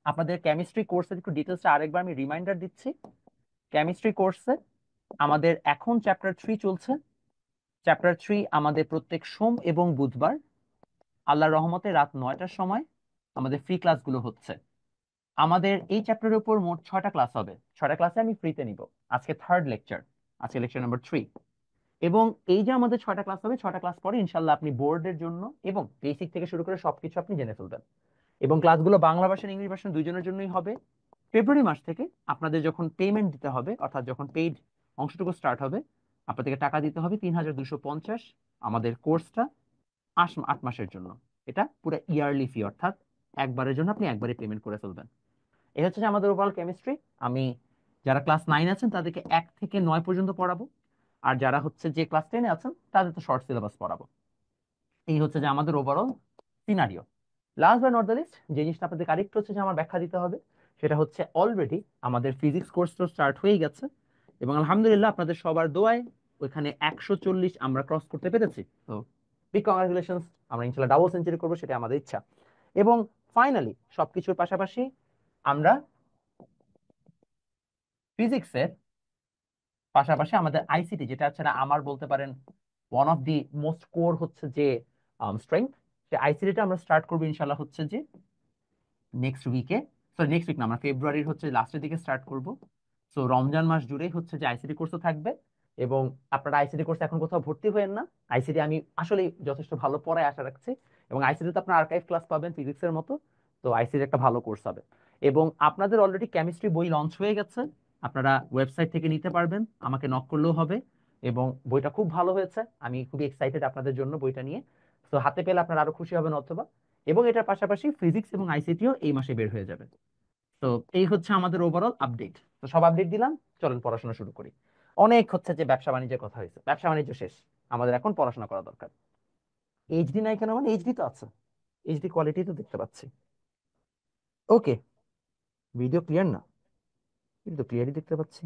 আপনাদের কেমিস্ট্রি কোর্সের একটু ডিটেলসটা আরেকবার আমি রিমাইন্ডার দিচ্ছি। কেমিস্ট্রি কোর্সে আমাদের এখন চ্যাপ্টার 3 চলছে। চ্যাপ্টার 3 আমাদের প্রত্যেক সোম এবং বুধবার আল্লাহর রহমতে রাত 9টার সময় আমাদের ফ্রি ক্লাসগুলো হচ্ছে। আমাদের এই চ্যাপ্টারের উপর মোট 6টা ক্লাস হবে। 6টা ক্লাসে আমি ফ্রিতে নিব। আজকে থার্ড লেকচার, আজকে লেকচার নাম্বার 3। এবং এই যে আমাদের 6টা ক্লাস হবে, 6টা ক্লাস পরে ইনশাল্লাহ আপনি বোর্ডের জন্য এবং বেসিক থেকে শুরু করে সবকিছু আপনি জেনে ফেলবেন। এবং ক্লাসগুলো বাংলা ভার্সন ইংলিশ ভার্সন দুইজনের জন্যই হবে। ফেব্রুয়ারি মাস থেকে আপনাদের যখন পেমেন্ট দিতে হবে, অর্থাৎ যখন পেইড অংশটুকু স্টার্ট হবে, আপনাদেরকে টাকা দিতে হবে 3250। আমাদের কোর্সটা 8 মাসের জন্য। এটা পুরো ইয়ারলি ফি, অর্থাৎ একবারের জন্য আপনি একবারে পেমেন্ট করে ফেলবেন। এই হচ্ছে যে আমাদের ওভারঅল কেমিস্ট্রি। আমি যারা ক্লাস 9 আছেন তাদেরকে 1 থেকে 9 পর্যন্ত পড়াবো। আর যারা হচ্ছে যে ক্লাস 10-এ আছেন তাদের তো শর্ট সিলেবাস পড়াবো। এই হচ্ছে যে আমাদের overall scenario. Last but not the least, যে জিনিসটা আপনাদের কারেক্ট হচ্ছে যে আমার ব্যাখ্যা দিতে হবে, সেটা হচ্ছে অলরেডি আমাদের ফিজিক্স কোর্স তো স্টার্ট হয়ে গেছে। এবং আলহামদুলিল্লাহ আপনাদের সবার দোয়ায় ওইখানে 140 আমরা ক্রস করতে পেরেছি। তো বিগ কংগ্রাচুলেশনস। আমরা ইনশাল্লাহ ডাবল সেঞ্চুরি করবো, সেটা আমাদের ইচ্ছা। এবং ফাইনালি সবকিছুর পাশাপাশি আমরা ফিজিক্সের পাশাপাশি আমাদের আইসিটি, যেটা হচ্ছে না আমার বলতে পারেন one of the most core হচ্ছে যে স্ট্রেংথ, সে আইসিটিটা আমরা স্টার্ট করবো ইনশাল্লাহ হচ্ছে যে নেক্সট উইকে। সরি, নেক্সট উইক না, আমরা ফেব্রুয়ারির হচ্ছে লাস্টের দিকে স্টার্ট করব। সো রমজান মাস জুড়েই হচ্ছে যে আইসিটি কোর্সও থাকবে। এবং আপনারা আইসিটি কোর্সে এখন কোথাও ভর্তি হয়েন না। আইসিটি আমি আসলে যথেষ্ট ভালো পড়ায় আশা রাখছি। এবং আইসিটিতে আপনার আর্কাইভ ক্লাস পাবেন ফিজিক্সের মতো। তো আইসিটি একটা ভালো কোর্স হবে। এবং আপনাদের অলরেডি কেমিস্ট্রি বই লঞ্চ হয়ে গেছে, আপনারা ওয়েবসাইট থেকে নিতে পারবেন, আমাকে নক করলেও হবে। এবং বইটা খুব ভালো হয়েছে, আমি খুবই এক্সাইটেড আপনাদের জন্য বইটা নিয়ে। তো হাতে পেলে আপনারা আরো খুশি হবেন অথবা। এবং এটার পাশাপাশি ফিজিক্স এবং আইসিটিও এই মাসে বের হয়ে যাবে। তো এই হচ্ছে আমাদের ওভারঅল আপডেট। তো সব আপডেট দিলাম, চলেন পড়াশোনা শুরু করি। অনেক হচ্ছে যে ব্যবসা বাণিজ্যের কথা হয়েছে, ব্যবসা বাণিজ্য শেষ, আমাদের এখন পড়াশোনা করা দরকার। এইচডি নাই কেন? মানে এইচডি তো আছে, এইচডি কোয়ালিটি তো দেখতে পাচ্ছি। ওকে, ভিডিও ক্লিয়ার না? কিন্তু ক্লিয়ারই দেখতে পাচ্ছি।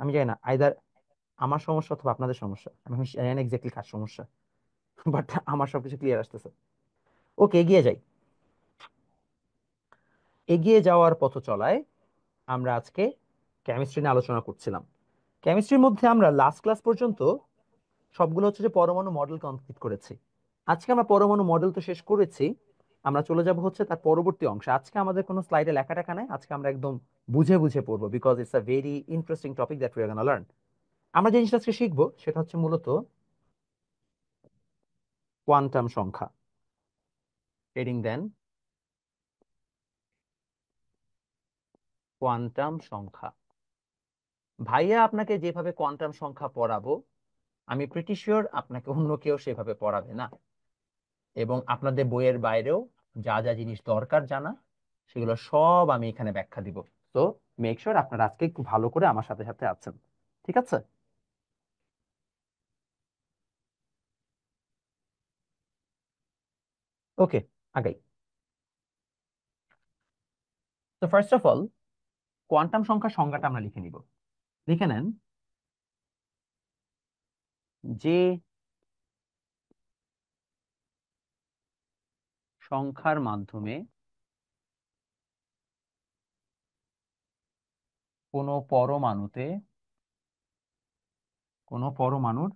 আমি জানি না, আইদার আমার সমস্যা অথবা আপনাদের সমস্যা, আমি জানি না এক্স্যাক্টলি কার সমস্যা। বাট আমার সবকিছু ক্লিয়ার আসতেছে। ওকে, এগিয়ে যাই। এগিয়ে যাওয়ার পথ চলায় আমরা আজকে কেমিস্ট্রি নিয়ে আলোচনা করছিলাম। কেমিস্ট্রির মধ্যে আমরা লাস্ট ক্লাস পর্যন্ত সবগুলো হচ্ছে যে পরমাণু মডেল কমপ্লিট করেছি। আজকে আমরা পরমাণু মডেল তো শেষ করেছি, আমরা চলে যাব হচ্ছে তার পরবর্তী অংশে। আজকে আমাদের কোনো স্লাইডে লেখা টেখা নাই, আজকে আমরা একদম বুঝে বুঝে পড়বো, because it's a very interesting topic that we are gonna learn. আমরা যে জিনিসটা আজকে শিখবো সেটা হচ্ছে মূলত কোয়ান্টাম সংখ্যা। হেডিং দেন কোয়ান্টাম সংখ্যা। ভাইয়া আপনাকে যেভাবে কোয়ান্টাম সংখ্যা পড়াবো, আমি প্রিটি শিওর আপনাকে অন্য কেউ সেভাবে পড়াবে না। এবং আপনাদের বইয়ের বাইরেও যা যা জিনিস দরকার জানা, সেগুলো সব আমি এখানে ব্যাখ্যা দিব। তো মেক শিওর আপনারা আজকে একটু ভালো করে আমার সাথে সাথে আছেন। ঠিক আছে? ওকে, আগাই। তো ফার্স্ট অফ অল, কোয়ান্টাম সংখ্যার সংজ্ঞাটা আমরা লিখে নিব। লিখে নেন যে সংখ্যার মাধ্যমে কোনো পরমাণুতে কোনো পরমাণুর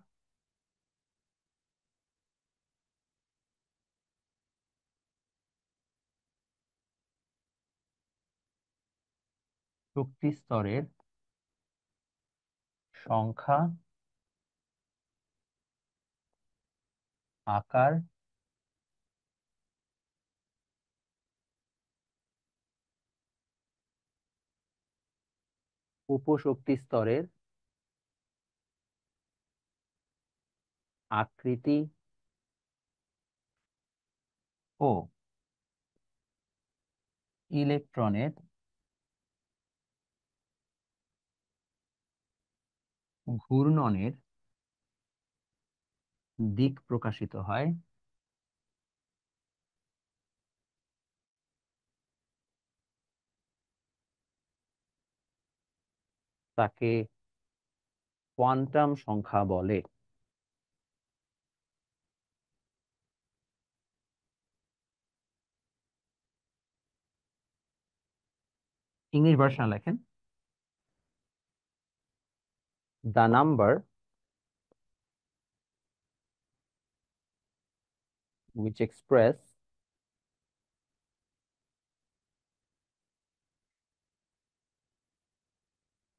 শক্তি স্তরের সংখ্যা, আকার, উপশক্তি স্তরের আকৃতি ও ইলেকট্রনের ঘূর্ণনের দিক প্রকাশিত হয় তাকে কোয়ান্টাম সংখ্যা বলে। ইংলিশ ভার্সন লেখেন, the number which express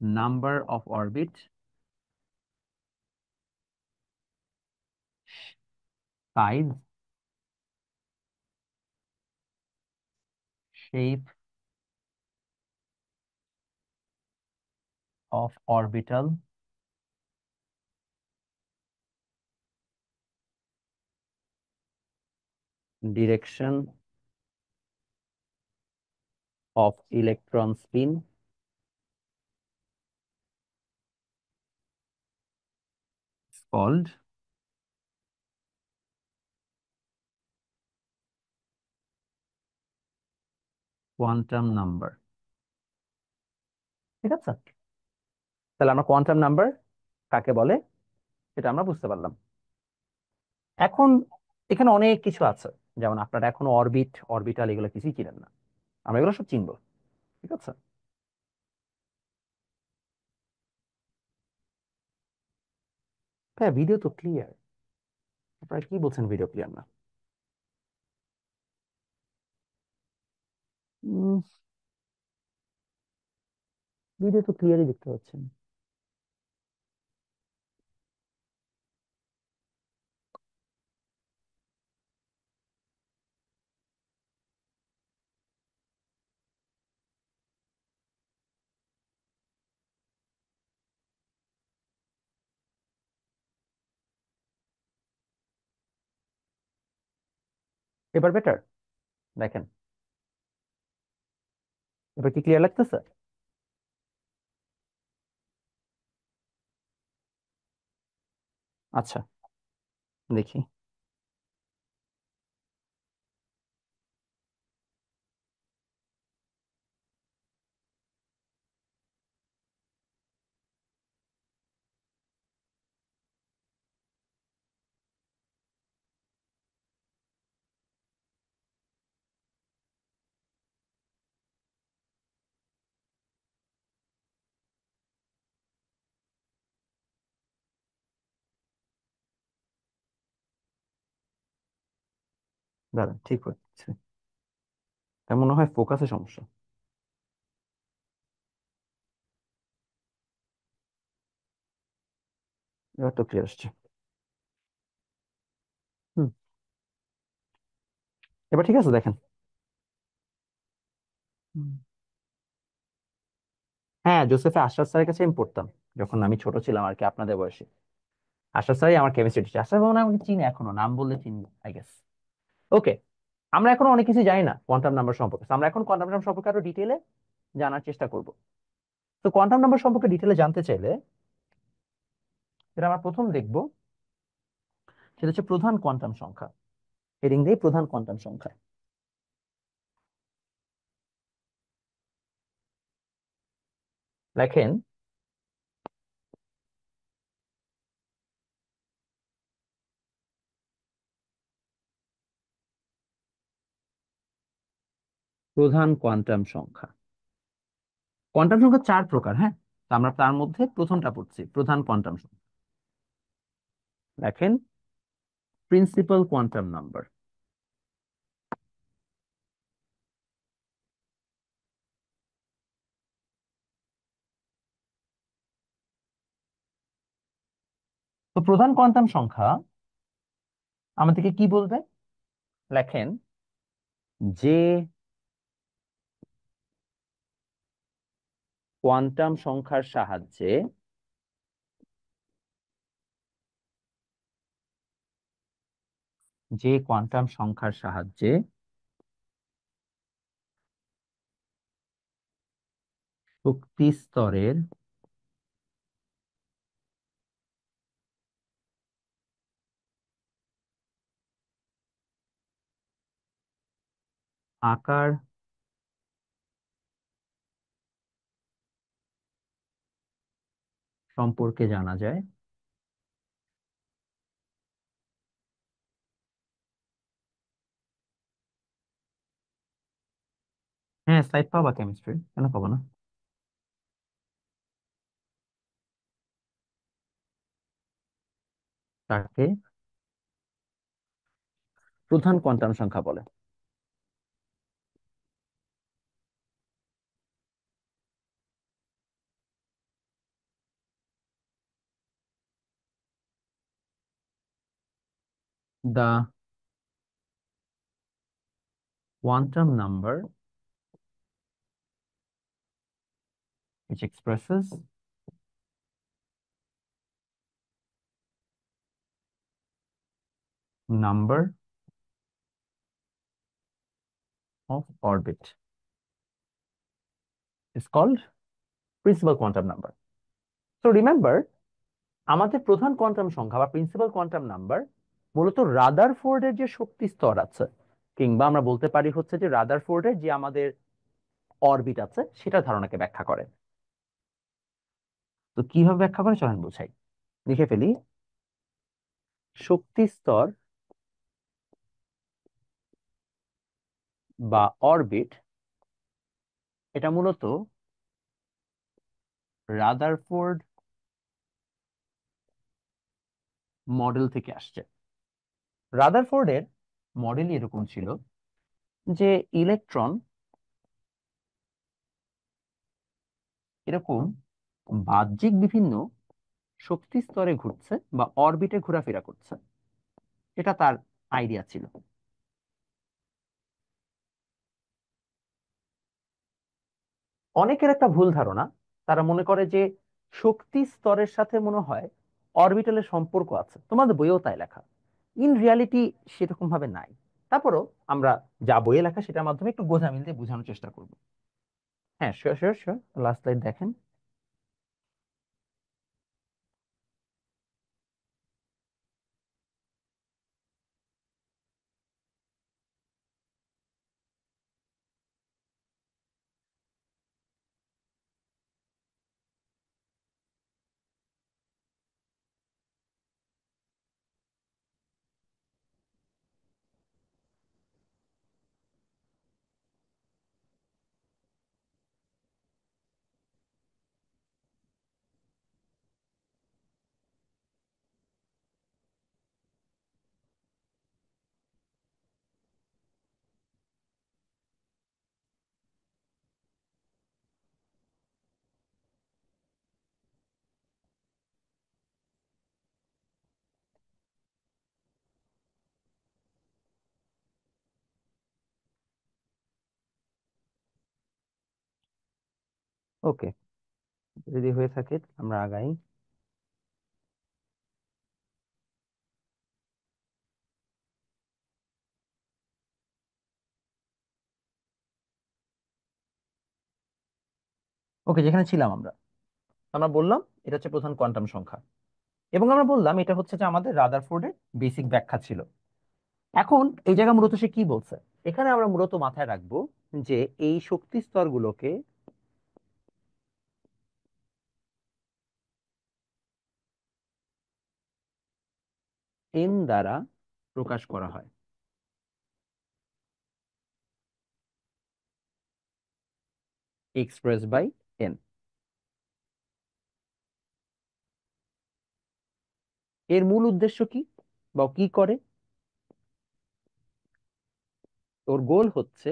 number of orbit, size, shape of orbital, direction of electron spin is called quantum number. ঠিক আছে, তাহলে আমরা কোয়ান্টাম নাম্বার কাকে বলে সেটা আমরা বুঝতে পারলাম। এখন এখানে অনেক কিছু আছে, যেমন আপনারা এখন অরবিট, অরবিটাল এগুলো কিছুই চিনেন না, আমরা এগুলো সব চিনবো। ঠিক আছে, হ্যাঁ ভিডিও তো ক্লিয়ার, আপনারা কি বলছেন ভিডিও ক্লিয়ার না? ভিডিও তো ক্লিয়ারই দেখতে পাচ্ছেন। এবার বেটার, দেখেন এবার কি ক্লিয়ার লাগতেছে? আচ্ছা, দেখি। দাঁড়ান, ঠিক হচ্ছে, তার মনে হয় ফোকাসে সমস্যা। এবার তো ক্লিয়ার আসছে। হুম, এবার ঠিক আছে, দেখেন। হুম। হ্যাঁ, জোসেফে আশরাফ স্যারের কাছে আমি পড়তাম যখন আমি ছোট ছিলাম আর কি, আপনাদের বয়সে। আশরাফ স্যারই আমার কেমিস্ট্রি টিচার। আশরাফ মনে হয় আমাকে চিনি, এখনো নাম বললে চিনি আই গেস। ওকে, আমরা এখন অনেক কিছু জানি না কোয়ান্টাম নাম্বার সম্পর্কে, তো আমরা এখন কোয়ান্টাম নাম্বার সম্পর্কে আরো ডিটেলে জানার চেষ্টা করব। তো কোয়ান্টাম নাম্বার সম্পর্কে ডিটেলে জানতে চাইলে যেটা আমরা প্রথম দেখব সেটা হচ্ছে প্রধান কোয়ান্টাম সংখ্যা। হেডিং দিয়ে প্রধান কোয়ান্টাম সংখ্যা লেখেন। প্রধান কোয়ান্টাম সংখ্যা, কোয়ান্টাম সংখ্যা চার প্রকার, হ্যাঁ, তো আমরা তার মধ্যে প্রথমটা পড়ছি, প্রধান কোয়ান্টাম সংখ্যা। লেখেন প্রিন্সিপাল কোয়ান্টাম নাম্বার। তো প্রধান কোয়ান্টাম সংখ্যা আমাদেরকে কি বলবে? লেখেন যে কোয়ান্টাম সংখ্যার সাহায্যে যে কোয়ান্টাম সংখ্যার সাহায্যে শক্তি স্তরের আকার সম্পর্কে জানা যায়, হ্যাঁ, স্লাইড পাবা কেমিস্ট্রি, কেন পাবো না? তাকে প্রধান কোয়ান্টাম সংখ্যা বলে। দা quantum number which expresses number of orbit is called principal quantum number. So remember, আমাদের প্রধান কোয়ান্টাম সংখ্যা বা প্রিন্সিপাল কোয়ান্টাম নাম্বার মূলত রাদারফোর্ডের যে শক্তি স্তর আছে, কিংবা আমরা বলতে পারি হচ্ছে যে রাদারফোর্ডের যে আমাদের অরবিট আছে সেটা ধারণাকে ব্যাখ্যা করে। তো কিভাবে ব্যাখ্যা করে চলেন বুঝাই, লিখে ফেলি। শক্তি স্তর বা অরবিট এটা মূলত রাদারফোর্ড মডেল থেকে আসছে। রাদারফোর্ডের মডেল এরকম ছিল যে ইলেকট্রন এরকম বাহ্যিক বিভিন্ন শক্তি স্তরে ঘুরছে বা অরবিটে ঘোরাফেরা করছে, এটা তার আইডিয়া ছিল। অনেকের একটা ভুল ধারণা, তারা মনে করে যে শক্তি স্তরের সাথে মনে হয় অরবিটালের সম্পর্ক আছে, তোমাদের বইয়েও তাই লেখা। ইন রিয়ালিটি সেরকম ভাবে নাই। তারপরও আমরা যা বইয়ে লেখা সেটার মাধ্যমে একটু গোঁজামিল দিয়ে বোঝানোর চেষ্টা করব। হ্যাঁ, sure sure sure, last slide দেখেন। ওকে, যদি হয়ে থাকে আমরা আগাই। ওকে, যেখানে ছিলাম আমরা, আমরা বললাম এটা হচ্ছে প্রধান কোয়ান্টাম সংখ্যা, এবং আমরা বললাম এটা হচ্ছে যে আমাদের রাদারফোর্ডের বেসিক ব্যাখ্যা ছিল। এখন এই জায়গা মূলত সে কি বলছে, এখানে আমরা মূলত মাথায় রাখবো যে এই শক্তি স্তরগুলোকে এন দ্বারা প্রকাশ করা হয়। Express by n. এর মূল উদ্দেশ্য কি বা ও কি করে? ওর গোল হচ্ছে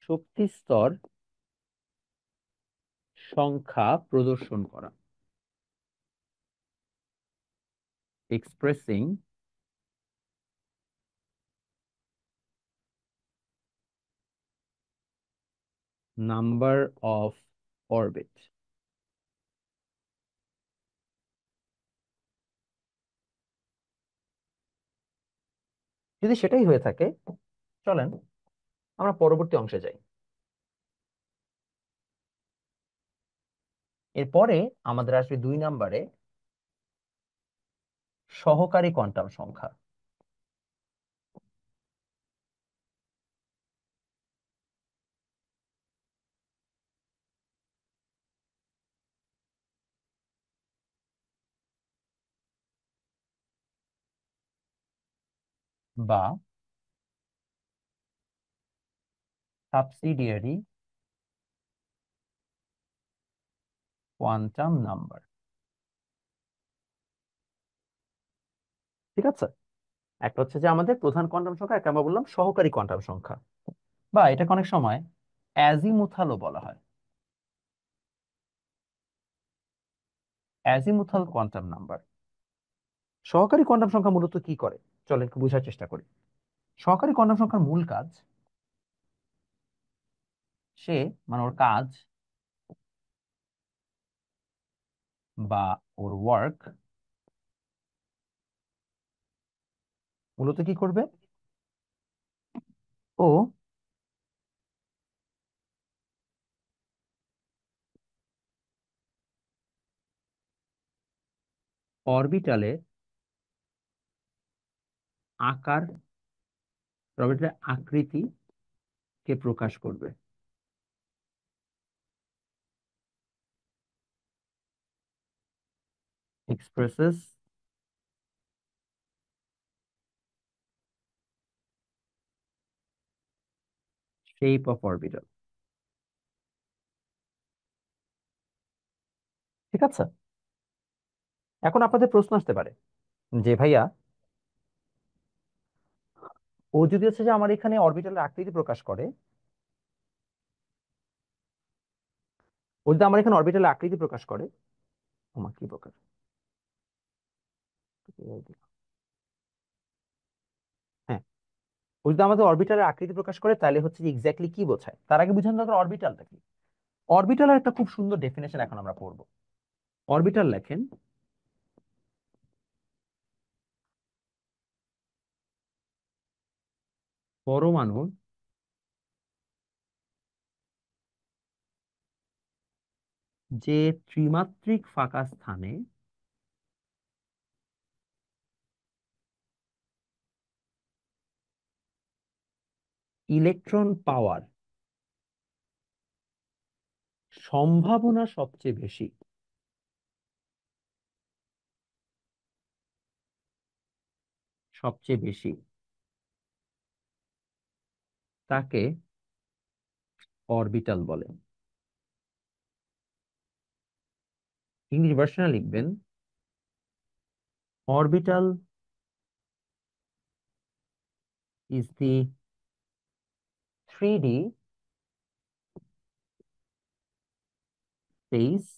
শক্তি স্তর সংখ্যা প্রদর্শন করা, এক্সপ্রেসিং নাম্বার অফ অরবিট। যদি সেটাই হয়ে থাকে, চলেন আমরা পরবর্তী অংশে যাই। এরপরে আমাদের আসবে 2 নম্বরে সহকারী কোয়ান্টাম সংখ্যা। বা সাবসিডিয়ারি কোয়ান্টাম নাম্বার। ঠিক আছে, একটা হচ্ছে যে আমাদের প্রধান কোয়ান্টাম সংখ্যা, একটা আমরা বললাম সহকারী কোয়ান্টাম সংখ্যা, বা এটাকে অনেক সময় অ্যাজিমুথালও বলা হয়, অ্যাজিমুথাল কোয়ান্টাম নাম্বার। সহকারী কোয়ান্টাম সংখ্যা মূলত কি করে, চলেন একটু বোঝার চেষ্টা করি। সহকারী কোয়ান্টাম সংখ্যার মূল কাজ, সে মানে ওর কাজ বা ওর ওয়ার্ক মূলত কি করবে, ও অরবিটালের আকার, অরবিটালের আকৃতিকে প্রকাশ করবে। Expresses shape of orbital. ঠিক আছে, এখন আপনাদের প্রশ্ন আসতে পারে যে ভাইয়া, ও যদি হচ্ছে যে আমার এখানে অরবিটালের আকৃতি প্রকাশ করে, ও যদি আমার এখানে অরবিটালের আকৃতি প্রকাশ করে, আমার কি প্রকাশ, হ্যাঁ, ও যদি আমাদের অরবিটালের আকৃতি প্রকাশ করে, তাহলে হচ্ছে যে এক্স্যাক্টলি কি বোঝায়, তার আগে বুঝানো দরকার অরবিটালটা কি। অরবিটালের একটা খুব সুন্দর ডেফিনেশন এখন আমরা পড়বো। অরবিটাল লেখেন পরমাণুর যে ত্রিমাত্রিক ফাঁকা স্থানে ইলেকট্রন পাওয়ার সম্ভাবনা সবচেয়ে বেশি, সবচেয়ে বেশি, তাকে অরবিটাল বলে। ইংলিশ ভার্সনে লিখবেন orbital is the 3D space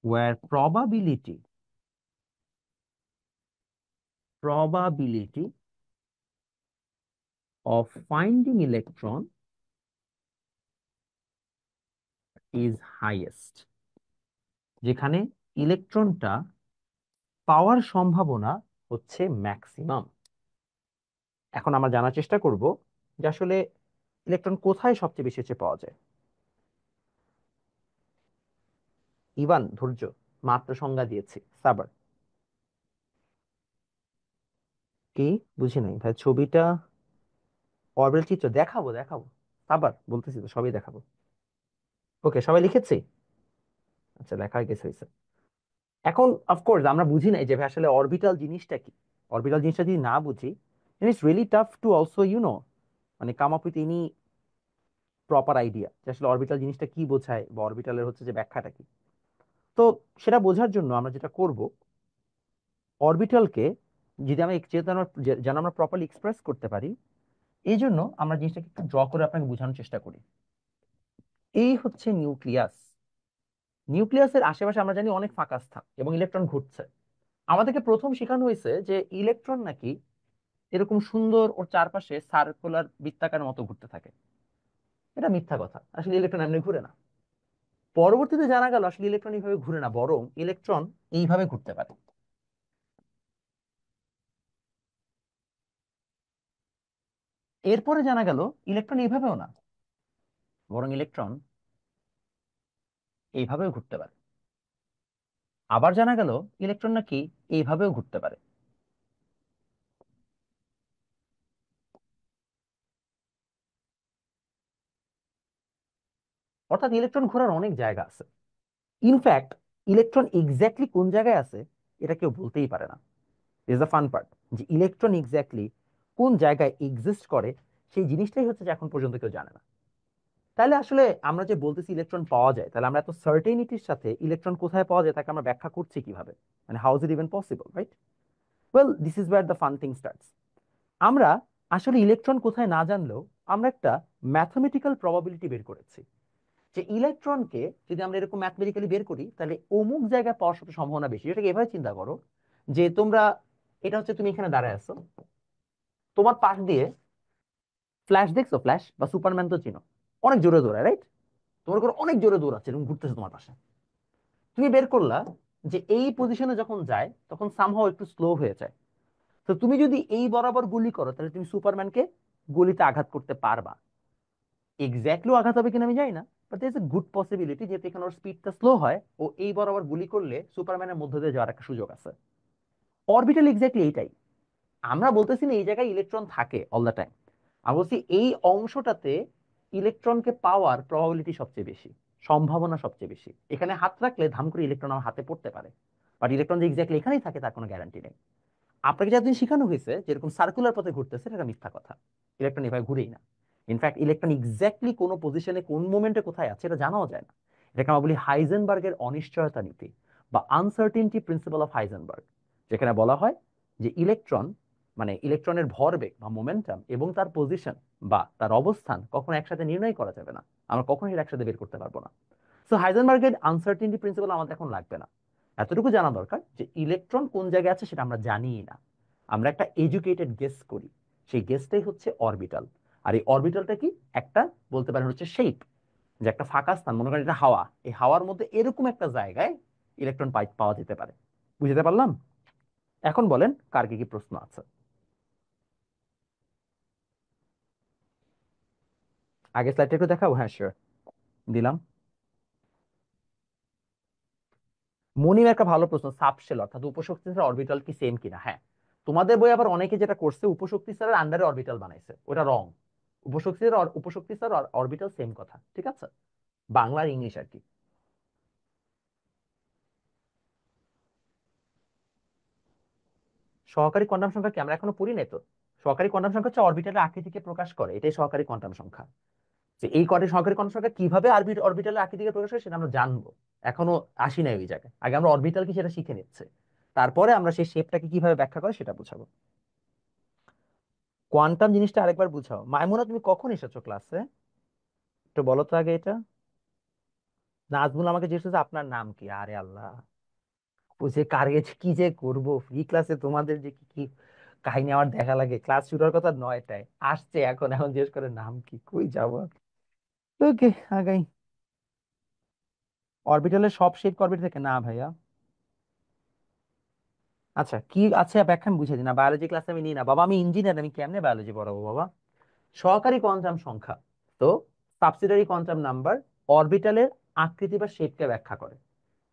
where probability of finding electron is highest, যেখানে ইলেকট্রনটা পাওয়ার সম্ভাবনা হচ্ছে ম্যাক্সিমাম। এখন আমরা জানার চেষ্টা করব যে আসলে ইলেকট্রন কোথায় সবচেয়ে বেশি হচ্ছে পাওয়া যায়। ইভান ধৈর্য, মাত্র সংজ্ঞা দিয়েছি, সাবার। কি, বুঝি নাই ভাই, ছবিটা অরবিটাল চিত্র দেখাবো, দেখাবো, সাবার বলতেছি তো, সবই দেখাবো। ওকে, সবাই লিখেছি? আচ্ছা, লেখা হয়ে গেছে, হয়েছে। এখন অফকোর্স আমরা বুঝি নাই যে ভাই আসলে অরবিটাল জিনিসটা কি। অরবিটাল জিনিসটা যদি না বুঝি, it's really tough to also মানে come up with any proper idea যে আসলে অরবিটাল জিনিসটা কি বোঝায়, বা অরবিটালের হচ্ছে যে ব্যাখ্যাটা কি। তো সেটা বোঝার জন্য আমরা যেটা করব, অরবিটালকে যদি আমরা যেন আমরা প্রপারলি এক্সপ্রেস করতে পারি, এই জন্য আমরা জিনিসটাকে একটু ড্র করে আপনাকে বোঝানোর চেষ্টা করি। এই হচ্ছে নিউক্লিয়াস। নিউক্লিয়াসের আশেপাশে আমরা জানি অনেক ফাঁকা স্থান এবং ইলেকট্রন ঘুরছে। আমাদেরকে প্রথম শেখানো হয়েছে যে ইলেকট্রন নাকি এরকম সুন্দর ওর চারপাশে সার্কুলার বৃত্তাকার মতো ঘুরতে থাকে। এটা মিথ্যা কথা, আসলে ইলেকট্রন এমনি ঘুরে না। পরবর্তীতে জানা গেল আসলে ইলেকট্রন এইভাবে ঘুরে না, বরং ইলেকট্রন এইভাবে ঘুরতে পারে। এরপরে জানা গেল ইলেকট্রন এইভাবেও না, বরং ইলেকট্রন এইভাবেও ঘুরতে পারে। আবার জানা গেল ইলেকট্রন নাকি এইভাবেও ঘুরতে পারে। অর্থাৎ ইলেকট্রন ঘোরার অনেক জায়গা আছে। ইনফ্যাক্ট ইলেকট্রন এক্স্যাক্টলি কোন জায়গায় আছে এটা কেউ বলতেই পারে না। ইজ দ্য ফান পার্ট, যে ইলেকট্রন এক্স্যাক্টলি কোন জায়গায় এক্সিস্ট করে সেই জিনিসটাই হচ্ছে যে এখন পর্যন্ত কেউ জানে না। তাহলে আসলে আমরা যে বলতেছি ইলেকট্রন পাওয়া যায়, তাহলে আমরা এত সার্টেনিটির সাথে ইলেকট্রন কোথায় পাওয়া যায় তাকে আমরা ব্যাখ্যা করছি কিভাবে, মানে how is it even possible, right? Well, this is wire the fun thing starts. আমরা আসলে ইলেকট্রন কোথায় না জানলেও আমরা একটা ম্যাথমেটিক্যাল প্রবাবিলিটি বের করেছি যে ইলেকট্রনকে যদি আমরা এরকম ম্যাথমেটিক্যালি বের করি তাহলে অমুক জায়গায় পাওয়ার সাথে সম্ভাবনা বেশি। এটাকে এভাবে চিন্তা করো যে তোমরা, এটা হচ্ছে তুমি এখানে দাঁড়ায় আছো, তোমার পাশ দিয়ে ফ্ল্যাশ দেখছো, ফ্ল্যাশ বা সুপারম্যান তো চিনো, অনেক জোরে দৌড়ায়, রাইট? তোমার করে অনেক জোরে দৌড়াচ্ছে এবং ঘুরতেছে তোমার পাশে। তুমি বের করলা যে এই পজিশনে যখন যায় তখন সামহাও একটু স্লো হয়ে যায়। তো তুমি যদি এই বরাবর গুলি করো তাহলে তুমি সুপারম্যানকে গুলিতে আঘাত করতে পারবা। এক্স্যাক্টলি আঘাত হবে কিনা আমি জানি না, but there is a good possibility, যেহেতু এখানে ওর স্পিডটা স্লো হয় ও এই বরাবর গুলি করলে সুপারম্যানের মধ্যে দিয়ে যাওয়ার একটা সুযোগ আছে। অরবিটাল এক্স্যাক্টলি এইটাই। আমরা বলতেছি না এই জায়গায় ইলেকট্রন থাকে অল দ্য টাইম, আমরা বলছি এই অংশটাতে ইলেকট্রনকে পাওয়ার প্রবাবিলিটি সবচেয়ে বেশি, সম্ভাবনা সবচেয়ে বেশি। এখানে হাত রাখলে ধাম করে ইলেকট্রন আমার হাতে পড়তে পারে, বাট ইলেকট্রন যে এক্স্যাক্টলি এখানেই থাকে তার কোনো গ্যারান্টি নেই। আপনাকে যতদিন শেখানো হয়েছে যেরকম সার্কুলার পথে ঘুরতেছে, এটা মিথ্যা কথা। ইলেকট্রন এভাবে ঘুরেই না। ইনফ্যাক্ট ইলেকট্রন এক্স্যাক্টলি কোন পজিশনে কোন মোমেন্টে কোথায় আছে এটা জানাও যায় না। এটাকে আমরা বলি হাইজেনবার্গের অনিশ্চয়তা নীতি বা আনসার্টিনটি প্রিন্সিপাল অফ হাইজেনবার্গ, যেখানে বলা হয় যে ইলেকট্রন মানে ইলেকট্রনের ভরবেগ বা মোমেন্টাম এবং তার পজিশন বা তার অবস্থান কখনো একসাথে নির্ণয় করা যাবে না, আমরা কখনোই এটা একসাথে বের করতে পারবো না। সো হাইজেনবার্গের আনসার্টিনটি প্রিন্সিপাল আমাদের এখন লাগবে না। এতটুকু জানা দরকার যে ইলেকট্রন কোন জায়গায় আছে সেটা আমরা জানিই না, আমরা একটা এডুকেটেড গেস করি। সেই গেসটাই হচ্ছে অরবিটাল। আর এই অরবিটালটা কি, একটা বলতে পারেন হচ্ছে শেপ, যে একটা ফাঁকা স্থান, মনে করেন এটা হাওয়া, এই হাওয়ার মধ্যে এরকম একটা জায়গায় ইলেকট্রন পাওয়া যেতে পারে। বুঝতে পারলাম? এখন বলেন কার কি কি প্রশ্ন আছে। আগে স্লাইডটা একটু দেখাবো? হ্যাঁ, শিওর, দিলাম। মনির একটা ভালো প্রশ্ন, সাবশেল অর্থাৎ উপশক্তি স্তরের অরবিটাল কি সেম কিনা। হ্যাঁ, তোমাদের বই আবার অনেকে যেটা করছে উপশক্তি স্তরের আন্ডারে অরবিটাল বানাইছে, ওটা রং। উপশক্তি স্তর অরবিটাল সেম কথা, ঠিক আছে? বাংলা আর ইংলিশ আর কি। সহকারী কোয়ান্টাম সংখ্যা কি আমরা এখনো পড়ি নাই তো। সহকারী কোয়ান্টাম সংখ্যা হচ্ছে অরবিটালের আকৃতিকে প্রকাশ করে, এটাই সহকারী কোয়ান্টাম সংখ্যা। যে এই কটি সহকারী কোয়ান্টাম সংখ্যা কিভাবে অরবিটালের আকৃতিকে প্রকাশ করে সেটা আমরা জানবো। এখনো আসি নাই ওই জায়গায়, আগে আমরা অরবিটাল কি সেটা শিখে নিচ্ছে, তারপরে আমরা সেই শেপটাকে কিভাবে ব্যাখ্যা করে সেটা বুঝাবো। কোয়ান্টাম জিনিসটা আরেকবার বুঝাও। মাইমুনা, তুমি কখন এসেছো ক্লাসে? একটু বলো তো আগে এটা। নাজমুল আমাকে জিজ্ঞেস করছে আপনার নাম কি। আরে আল্লাহ, বুঝে কারে কি যে করবো, ফ্রি ক্লাসে তোমাদের যে কি কি কাহিনী আমার দেখা লাগে। ক্লাস শুরু হওয়ার কথা 9টায়, আসছে এখন, এখন জিজ্ঞেস করে নাম কি, কই যাবো। ওকে, আগাই। অরবিটালের সব শেপ অরবিট থেকে না ভাইয়া। আচ্ছা, কি আছে ব্যাখ্যা আমি বুঝে দিই না, বায়োলজি ক্লাসে আমি নিই না বাবা, আমি ইঞ্জিনিয়ার, আমি কেমনে বায়োলজি পড়াবো বাবা। সহকারী কোয়ান্টাম সংখ্যা, তো সাবসিডারি কোয়ান্টাম নাম্বার অরবিটালের আকৃতি বা শেপকে ব্যাখ্যা করে।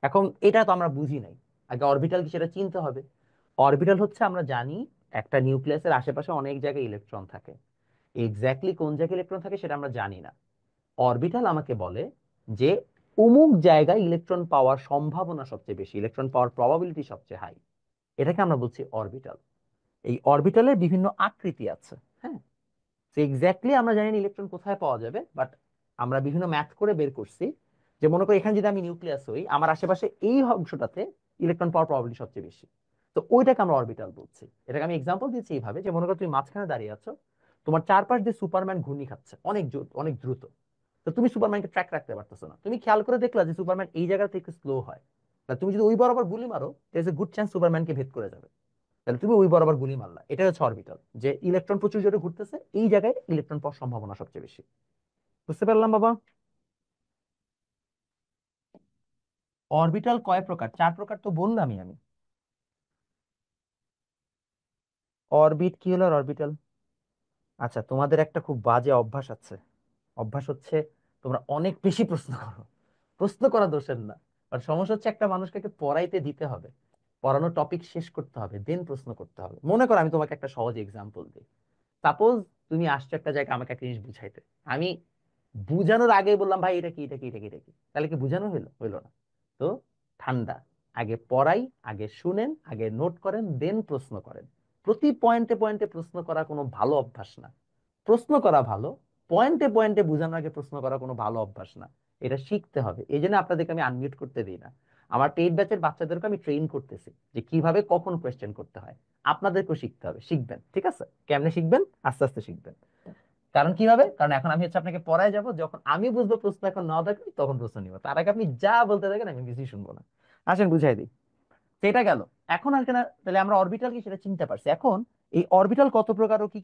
এখন এটা তো আমরা বুঝি নাই, আগে অরবিটাল কি সেটা চিনতে হবে। অরবিটাল হচ্ছে আমরা জানি একটা নিউক্লিয়াসের আশেপাশে অনেক জায়গায় ইলেকট্রন থাকে, এক্স্যাক্টলি কোন জায়গায় ইলেকট্রন থাকে সেটা আমরা জানি না। অরবিটাল আমাকে বলে যে অমুক জায়গায় ইলেকট্রন পাওয়ার সম্ভাবনা সবচেয়ে বেশি, ইলেকট্রন পাওয়ার প্রবাবিলিটি সবচেয়ে হাই, এটাকে আমরা বলছি অরবিটাল। এই অরবিটালের বিভিন্ন আকৃতি আছে, হ্যাঁ। এক্স্যাক্টলি আমরা জানি না ইলেকট্রন কোথায় পাওয়া যাবে, বাট আমরা বিভিন্ন ম্যাথ করে বের করছি যে মনে করি এখানে যদি আমি নিউক্লিয়াস হই, আমার আশেপাশে এই অংশটাতে ইলেকট্রন পাওয়ার প্রবাবিলিটি সবচেয়ে বেশি, তো ওইটাকে আমরা অরবিটাল বলছি। এটাকে আমি এক্সাম্পল দিচ্ছি এইভাবে যে মনে করো তুমি মাঝখানে দাঁড়িয়ে আছো, তোমার চারপাশ দিয়ে সুপারম্যান ঘূর্ণি খাচ্ছে অনেক অনেক দ্রুত, তো তুমি সুপারম্যানকে ট্র্যাক রাখতে পারতেছো না। তুমি খেয়াল করে দেখলা যে সুপারম্যান এই জায়গা থেকে স্লো হয়, তা তুমি যদি ওই বরাবর গুলি মারো there is a good chance সুপারম্যানকে ভেদ করে যাবে, তাহলে তুমি ওই বরাবর গুলি মারলা। এটা হচ্ছে অরবিটাল, যে ইলেকট্রন প্রচুর জোরে ঘুরতেছে, এই জায়গায় ইলেকট্রন পাওয়ার সম্ভাবনা সবচেয়ে বেশি। বুঝতে পারলাম বাবা? অরবিটাল কয় প্রকার? 4 প্রকার তো বললামই আমি। অরবিট কি হলো? অরবিটাল, আচ্ছা তোমাদের একটা খুব বাজে অভ্যাস আছে, অভ্যাস হচ্ছে তোমরা অনেক বেশি প্রশ্ন করো। প্রশ্ন করা দোষের না, আর সমস্যা হচ্ছে একটা মানুষকে পড়াইতে দিতে হবে, পড়ানোর টপিক শেষ করতে হবে, দেন প্রশ্ন করতে হবে। মনে করো আমি তোমাকে একটা সহজ এক্সাম্পল দিই। সাপোজ তুমি আসছো একটা জায়গায় আমাকে একটা জিনিস বুঝাইতে, আমি বুঝানোর আগে বললাম ভাই এটা কি, এটা কি, এটা কি, এটা কি, তাহলে কি বুঝানো হইলো? হইলো না। তো ঠান্ডা, আগে পড়াই, আগে শুনেন, আগে নোট করেন, দেন প্রশ্ন করেন। প্রতি পয়েন্টে পয়েন্টে প্রশ্ন করা কোনো ভালো অভ্যাস না। প্রশ্ন করা ভালো, পয়েন্টে পয়েন্টে বোঝানোর আগে প্রশ্ন করা কোনো ভালো অভ্যাস না। এটা শিখতে হবে, এই জন্য আপনাদেরকে আমি আনমিউট করতে দিই না। আমার পেইড ব্যাচের বাচ্চাদেরকে আমি ট্রেন করতেছি যে কিভাবে কখন কোয়েশ্চেন করতে হয়। আপনাদেরকেও শিখতে হবে, শিখবেন, ঠিক আছে? কেমনে শিখবেন? আস্তে আস্তে শিখবেন। কারণ কি হবে, কারণ এখন আমি হচ্ছে আপনাকে পড়ায় যাব, যখন আমি বুঝবো প্রশ্ন এখন না থাকবে তখন প্রশ্ন নিব, তার আগে আপনি যা বলতে থাকেন আমি কিছুই শুনবো না। আসেন বুঝাই দিই। সেটা গেল। এখন আর কেন, তাহলে আমরা অরবিটাল কি সেটা চিনতে পারছি। এখন এই অরবিটাল কত প্রকার ও কি।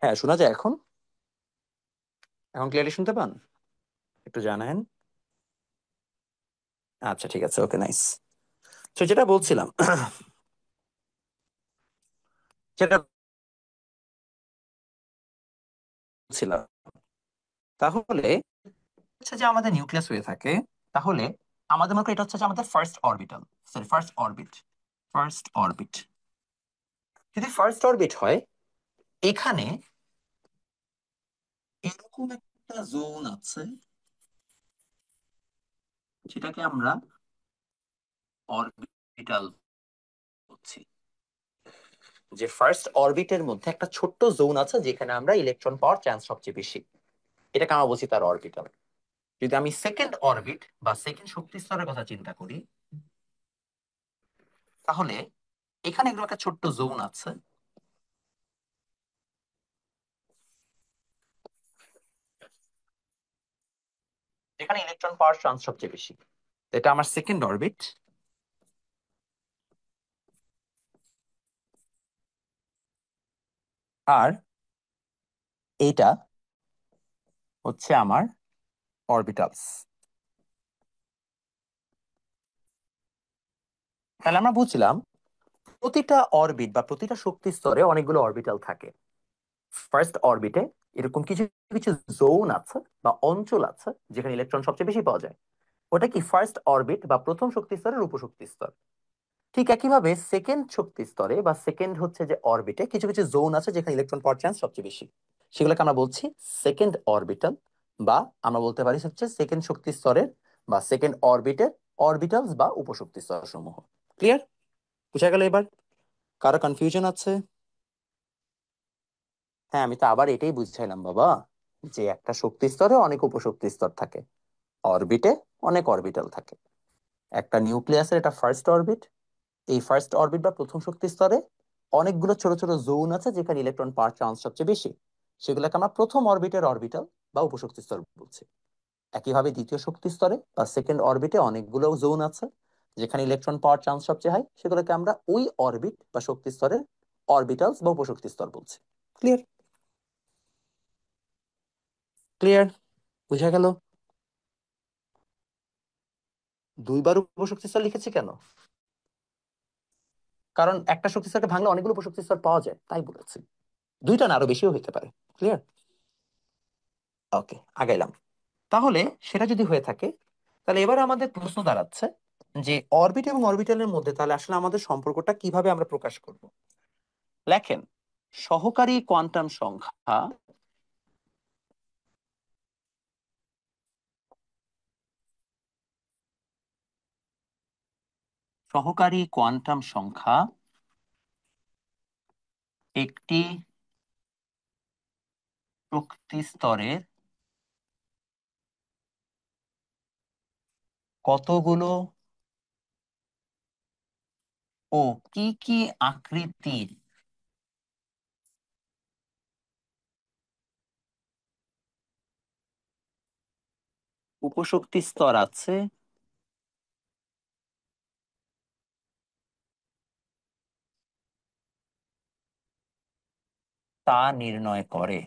হ্যাঁ, শোনা যায় এখন? এখন ক্লিয়ারলি শুনতে পান? একটু জানান। আচ্ছা, ঠিক আছে, ওকে, নাইস। তো যেটা বলছিলাম, যেটা বলছিলাম, তাহলে হচ্ছে যে আমাদের নিউক্লিয়াস হয়ে থাকে, তাহলে আমাদের মনে করি এটা হচ্ছে যে আমাদের first orbital, sorry first orbit. First orbit, যদি ফার্স্ট অরবিট হয়, এখানে এরকম একটা জোন আছে, সেটাকে আমরা অরবিটাল বলছি। যে ফার্স্ট অরবিটের মধ্যে একটা ছোট্ট জোন আছে যেখানে আমরা ইলেকট্রন পাওয়ার চান্স সবচেয়ে বেশি, এটাকে আমরা বলছি তার অরবিটাল। যদি আমি সেকেন্ড অরবিট বা সেকেন্ড শক্তি স্তরের কথা চিন্তা করি, তাহলে এখানে এরকম একটা ছোট্ট জোন আছে যেখানে ইলেকট্রন পাওয়ার চান্স সবচেয়ে বেশি। তো এটা আমার সেকেন্ড অরবিট। আর এইটা হচ্ছে আমার অরবিটালস। তাহলে আমরা বুঝলাম প্রতিটা অরবিট বা প্রতিটা শক্তি স্তরে অনেকগুলো অরবিটাল থাকে। ফার্স্ট অরবিটে এরকম কিছু কিছু জোন আছে বা অঞ্চল আছে যেখানে ইলেকট্রন সবচেয়ে বেশি পাওয়া যায়। ওটা কি ফার্স্ট অরবিট বা প্রথম শক্তি স্তরের উপশক্তি স্তর। ঠিক একইভাবে সেকেন্ড শক্তি স্তরে বা সেকেন্ড হচ্ছে যে অরবিটে কিছু কিছু জোন আছে যেখানে ইলেকট্রন পাওয়ার চান্স সবচেয়ে বেশি, সেগুলোকে আমরা বলছি সেকেন্ড অরবিটাল, বা আমরা বলতে পারি হচ্ছে সেকেন্ড শক্তি স্তরের বা সেকেন্ড অরবিটের অরবিটালস বা উপশক্তি স্তর সমূহ। ক্লিয়ার? বুঝা গেল এবার? কারো কনফিউশন আছে? হ্যাঁ, আমি তো আবার এটাই বুঝাইলাম বাবা, যে একটা শক্তি স্তরে অনেক উপশক্তি স্তর থাকে, অরবিটে অনেক অরবিটাল থাকে। একটা নিউক্লিয়াসের এটা ফার্স্ট অরবিট, এই ফার্স্ট অরবিট বা প্রথম শক্তি স্তরে অনেকগুলো ছোট ছোট জোন আছে যেখানে ইলেকট্রন পাওয়ার চান্স সবচেয়ে বেশি, সেগুলোকে আমরা প্রথম অরবিটের অরবিটাল বা উপশক্তি স্তর বলছি। একইভাবে দ্বিতীয় শক্তি স্তরে বা সেকেন্ড অরবিটে অনেকগুলো জোন আছে যেখানে ইলেকট্রন পাওয়ার চান্স সবচেয়ে হাই, সেগুলোকে আমরা ওই অরবিট বা শক্তি স্তরের অরবিটালস বা উপশক্তি স্তর বলছি। ক্লিয়ার? ক্লিয়ার? বুঝা গেল? দুইবার উপশক্তি স্তর লিখেছি কেন? কারণ একটা শক্তি স্তরকে ভাঙলে অনেকগুলো উপশক্তি স্তর পাওয়া যায়, তাই বলেছি। দুইটা না, আরো বেশিও হইতে পারে। ক্লিয়ার? ওকে, আগাইলাম। তাহলে সেটা যদি হয়ে থাকে, তাহলে এবার আমাদের প্রশ্ন দাঁড়াচ্ছে যে অরবিট এবং অরবিটালের মধ্যে তাহলে আসলে আমাদের সম্পর্কটা কিভাবে আমরা প্রকাশ করব। লেখেন, সহকারী কোয়ান্টাম সংখ্যা সহকারী কোয়ান্টাম সংখ্যা একটি শক্তি স্তরের কতগুলো ও কি কি আকৃতির উপশক্তি স্তর আছে তা নির্ণয় করে।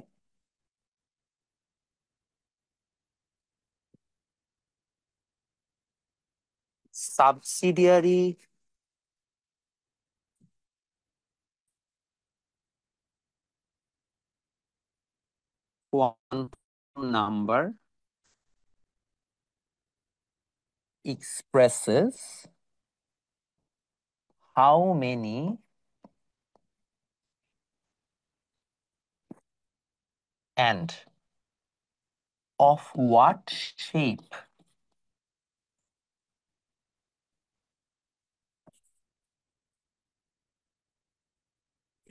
Subsidiary quantum number expresses how many and of what shape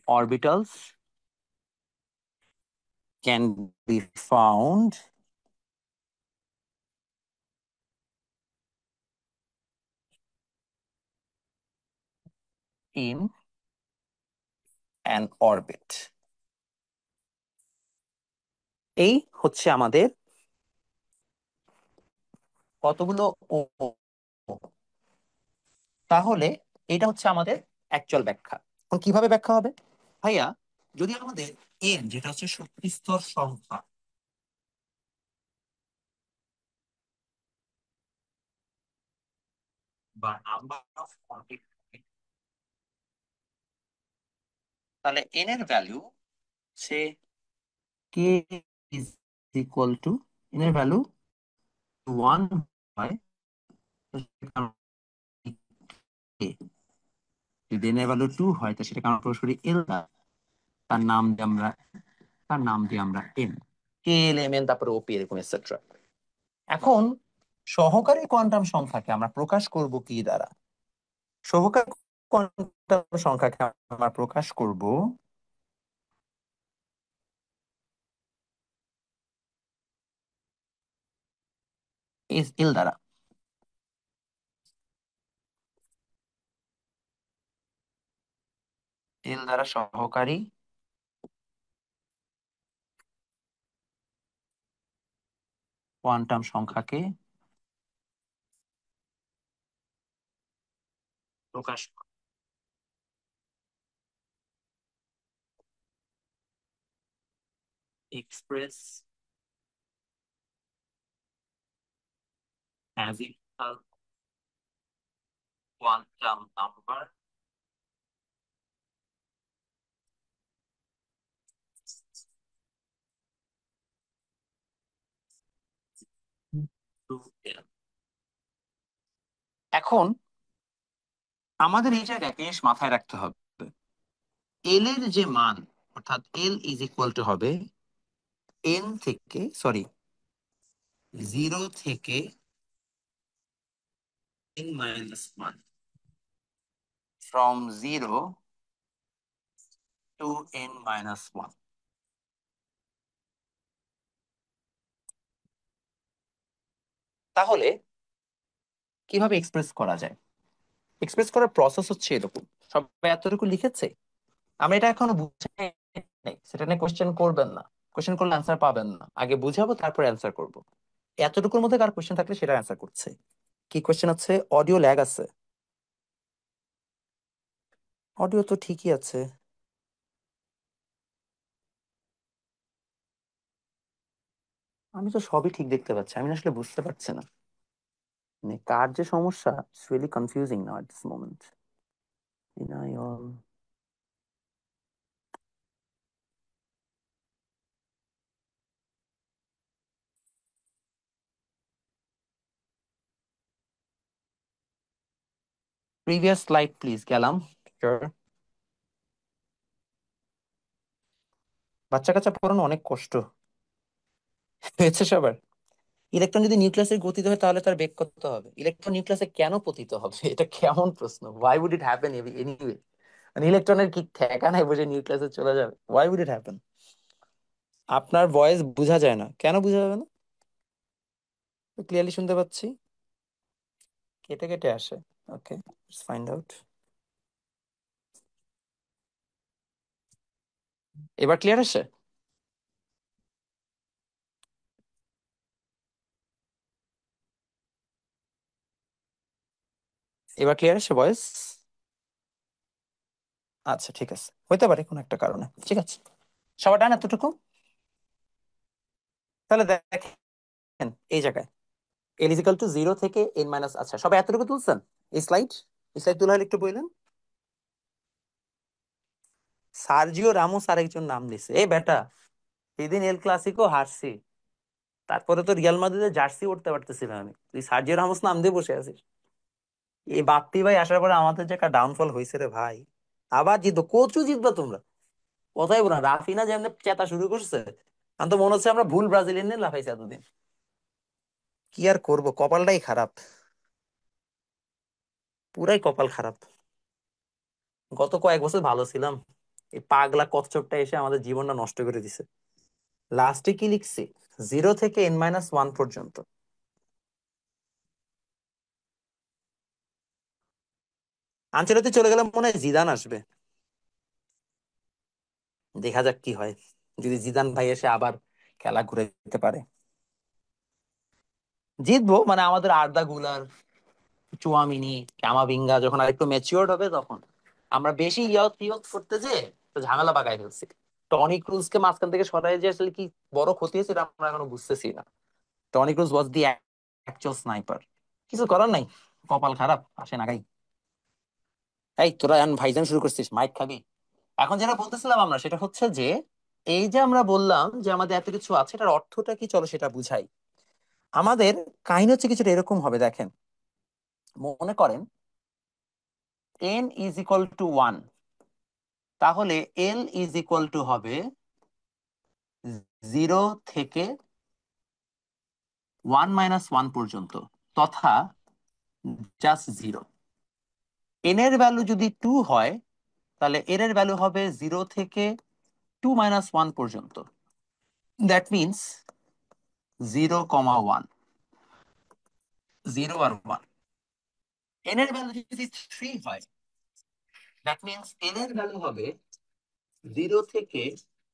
orbitals can be found in an orbit। এই হচ্ছে আমাদের কতগুলো ও। তাহলে এটা হচ্ছে আমাদের অ্যাকচুয়াল ব্যাখ্যা। এখন কিভাবে ব্যাখ্যা হবে ভাইয়া? যদি আমাদের এন, যেটা হচ্ছে শক্তি স্তর সংখ্যা বা নাম্বার অফ কোয়ান্টিটি, তাহলে এন এর ভ্যালু হচ্ছে K is equal two, N এর ভ্যালু 1 হয়, তো সেটা কে। যদি এন এর ভ্যালু 2 হয় তো সেটাকে আমরা সরাসরি এল, তার নাম দিয়ে আমরা এন, কে এল এম এন, তারপরে ওপি, এরকম এটসেট্রা। এখন সহকারী কোয়ান্টাম সংখ্যাকে আমরা প্রকাশ করব কি দ্বারা? সহকারী কোয়ান্টাম সংখ্যাকে আমরা প্রকাশ করব এল দ্বারা। এল দ্বারা সহকারী কোয়ান্টাম সংখ্যাকে প্রকাশ express azimuthal quantum number to L. এখন আমাদের এই জায়গায় একটা জিনিস মাথায় রাখতে হবে, এল এর যে মান, অর্থাৎ এল ইজ ইকুয়াল টু হবে এন থেকে, সরি, 0 থেকে n-1, from 0 to n-1। তাহলে কিভাবে এক্সপ্রেস করা যায়? এক্সপ্রেস করার প্রসেস হচ্ছে এরকম, সবাই এতটুকু লিখেছে, আমরা এটা এখনো বুঝাই নাই, সেটা নিয়ে কোশ্চেন করবেন না, কোশ্চেন করলে অ্যান্সার পাবেন না, আগে বুঝাবো তারপর অ্যান্সার করব। এতটুকুর মধ্যে কার কোশ্চেন থাকলে সেটা অ্যান্সার করছে। কি কোশ্চেন আছে? অডিও ল্যাগ আছে? অডিও তো ঠিকই আছে। আমি তো সবই ঠিক দেখতে পাচ্ছি, আমি আসলে বুঝতে পারছি না মানে কার যে সমস্যা। It's really confusing now at this moment. Denial. Previous slide please, গেলাম। Sure. বাচ্চা কাচ্চা পড়ানো অনেক কষ্ট হয়েছে সবার। ইলেকট্রন যদি নিউক্লিয়াসের গতিতে হয় তাহলে তার বেগ কত হবে? ইলেকট্রন নিউক্লিয়াসে কেন পতিত হবে? এটা কেমন প্রশ্ন! Why would it happen anyway? মানে ইলেকট্রনের কি ঠেকা নাই বসে নিউক্লিয়াসে চলে যাবে? Why would it happen? আপনার ভয়েস বোঝা যায় না, কেন বোঝা যাবে না? ক্লিয়ারলি শুনতে পাচ্ছি, কেটে কেটে আসে। ওকে, লেটস ফাইন্ড আউট। এবার ক্লিয়ার আসে? এবার ক্লিয়ার আসে ভয়েস? আচ্ছা ঠিক আছে, হইতে পারে কোনো একটা কারণে। ঠিক আছে, সবার ডান এতটুকু? তাহলে দেখেন এই জায়গায় এল ইজিক্যাল টু 0 থেকে n-, আচ্ছা সবাই এতটুকু তুলছেন? এই স্লাইড, এই স্লাইড তোলা হলে একটু বললেন। সার্জিও রামোস আরেকজন নাম দিছে, এ বেটা সেদিন এল ক্লাসিকো হারছি, তারপরে তো রিয়াল মাদ্রিদের জার্সি উঠতে পারতেছিলাম আমি, তুই সার্জিও রামোস নাম দিয়ে বসে আছিস। এই বাপ্পি ভাই আসার পরে আমাদের যে একটা ডাউনফল হয়েছে রে ভাই। আবার জিতবো, কোচও জিতবা তোমরা, কথাই বলো না। রাফিনা যেমন চেতা শুরু করছে, আমার তো মনে হচ্ছে আমরা ভুল ব্রাজিলিয়ান নিয়ে লাফাইছি এতদিন। কি আর করবো, কপালটাই খারাপ, পুরাই কপাল খারাপ। গত কয়েক বছর ভালো ছিলাম, এই পাগলা কচ্ছপটা এসে আমাদের জীবনটা নষ্ট করে দিছে। লাস্টে কি লিখছি? 0 থেকে n-1 পর্যন্ত। আনচেলত্তি চলে গেলে মনে হয় জিদান আসবে, দেখা যাক কি হয়, যদি জিদান ভাই এসে আবার খেলা ঘুরে দিতে পারে। জিতবো মানে আমাদের আর্দা গুলার, চুয়ামিনি, কামাভিঙ্গা যখন আরেকটু ম্যাচিওর্ড হবে তখন। আমরা বেশি ইয়ত ইয়ত করতে যে তো ঝামেলা পাকাই ফেলছি। টনি ক্রুজকে মাঝখান থেকে সরাই যে আসলে কি বড় ক্ষতি হয়েছে এটা আমরা এখনো বুঝতেছি না। টনি ক্রুজ ওয়াজ দি অ্যাকচুয়াল স্নাইপার। কিছু করার নাই, কপাল খারাপ, আসে নাগাই। এই তোরা এখন ভাইজান শুরু করছিস, মাইক খাবি। এখন যেটা বলতেছিলাম আমরা সেটা হচ্ছে যে এই যে আমরা বললাম যে আমাদের এত কিছু আছে, এটার অর্থটা কি চলো সেটা বুঝাই। আমাদের কাহিনী হচ্ছে কিছুটা এরকম হবে, দেখেন। মনে করেন n=1, তাহলে এল ইজ ইকুয়াল টু হবে 0 থেকে 1-1 পর্যন্ত, তথা জাস্ট 0। এন এর ভ্যালু যদি 2 হয় তাহলে এর এর ভ্যালু হবে 0 থেকে 2 - 1 পর্যন্ত। দ্যাট মিনস 0, 1, 0 আর 1। এন এর ভ্যালু যদি 3 হয় দ্যাট মিনস এন এর ভ্যালু হবে 0 থেকে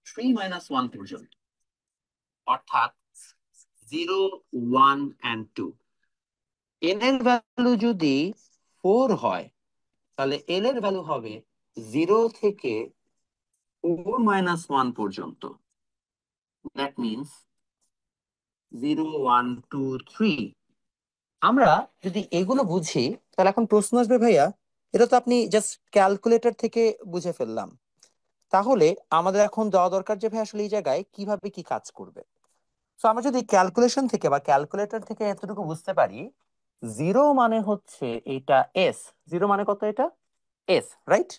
3 - 1 পর্যন্ত, অর্থাৎ 0, 1 and 2। এন এর ভ্যালু যদি 4 হয় তাহলে এল এর ভ্যালু হবে 0 থেকে 4 - 1 পর্যন্ত। That means 0, 1, 2, 3। আমরা যদি এগুলো বুঝি তাহলে এখন প্রশ্ন আসবে, ভাইয়া এটা তো আপনি জাস্ট ক্যালকুলেটর থেকে বুঝে ফেললাম, তাহলে আমাদের এখন যাওয়া দরকার যে ভাই আসলে এই জায়গায় কিভাবে কি কাজ করবে। তো আমরা যদি ক্যালকুলেশন থেকে বা ক্যালকুলেটর থেকে এতটুকু বুঝতে পারি, 0 মানে হচ্ছে এটা এস। 0 মানে কত? এটা এস, রাইট?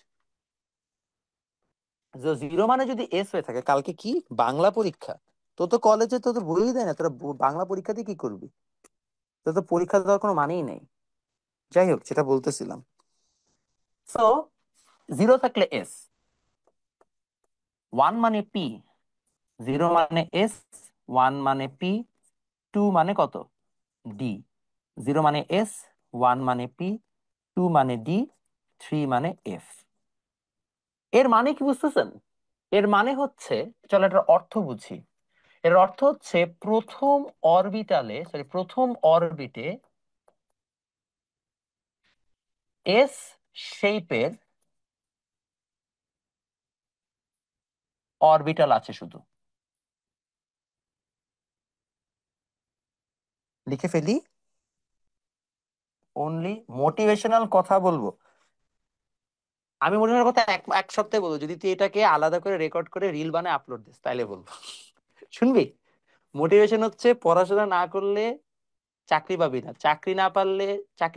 0 মানে যদি এস হয়ে থাকে, কালকে কি বাংলা পরীক্ষা? তো তো কলেজে তো বই দেয় না, তোরা বাংলা পরীক্ষা দিয়ে কি করবি? তো তো পরীক্ষা দেওয়ার কোনো মানেই নেই। যাই হোক, যেটা বলতেছিলাম, সো 0 থাকলে এস, 1 মানে পি, 0 মানে এস, 1 মানে পি, 2 মানে কত? ডি। 0 মানে এস, 1 মানে পি, 2 মানে ডি, 3 মানে এফ। এর মানে কি বুঝতেছেন? এর মানে হচ্ছে, চলো এটার অর্থ বুঝি। এর অর্থ হচ্ছে প্রথম অরবিটে এস শেপের অরবিটাল আছে শুধু। লিখে ফেলি, অনলি মোটিভেশনাল কথা বলবো। আমি মোটিভেশনাল কথা এক এক সপ্তাহে বলবো যদি তুই এটাকে আলাদা করে রেকর্ড করে রিল বানায় আপলোড দিস, তাইলে বলবো। শুনবি? মোটিভেশন হচ্ছে পড়াশোনা না করলে চাকরি পাবি না, চাকরি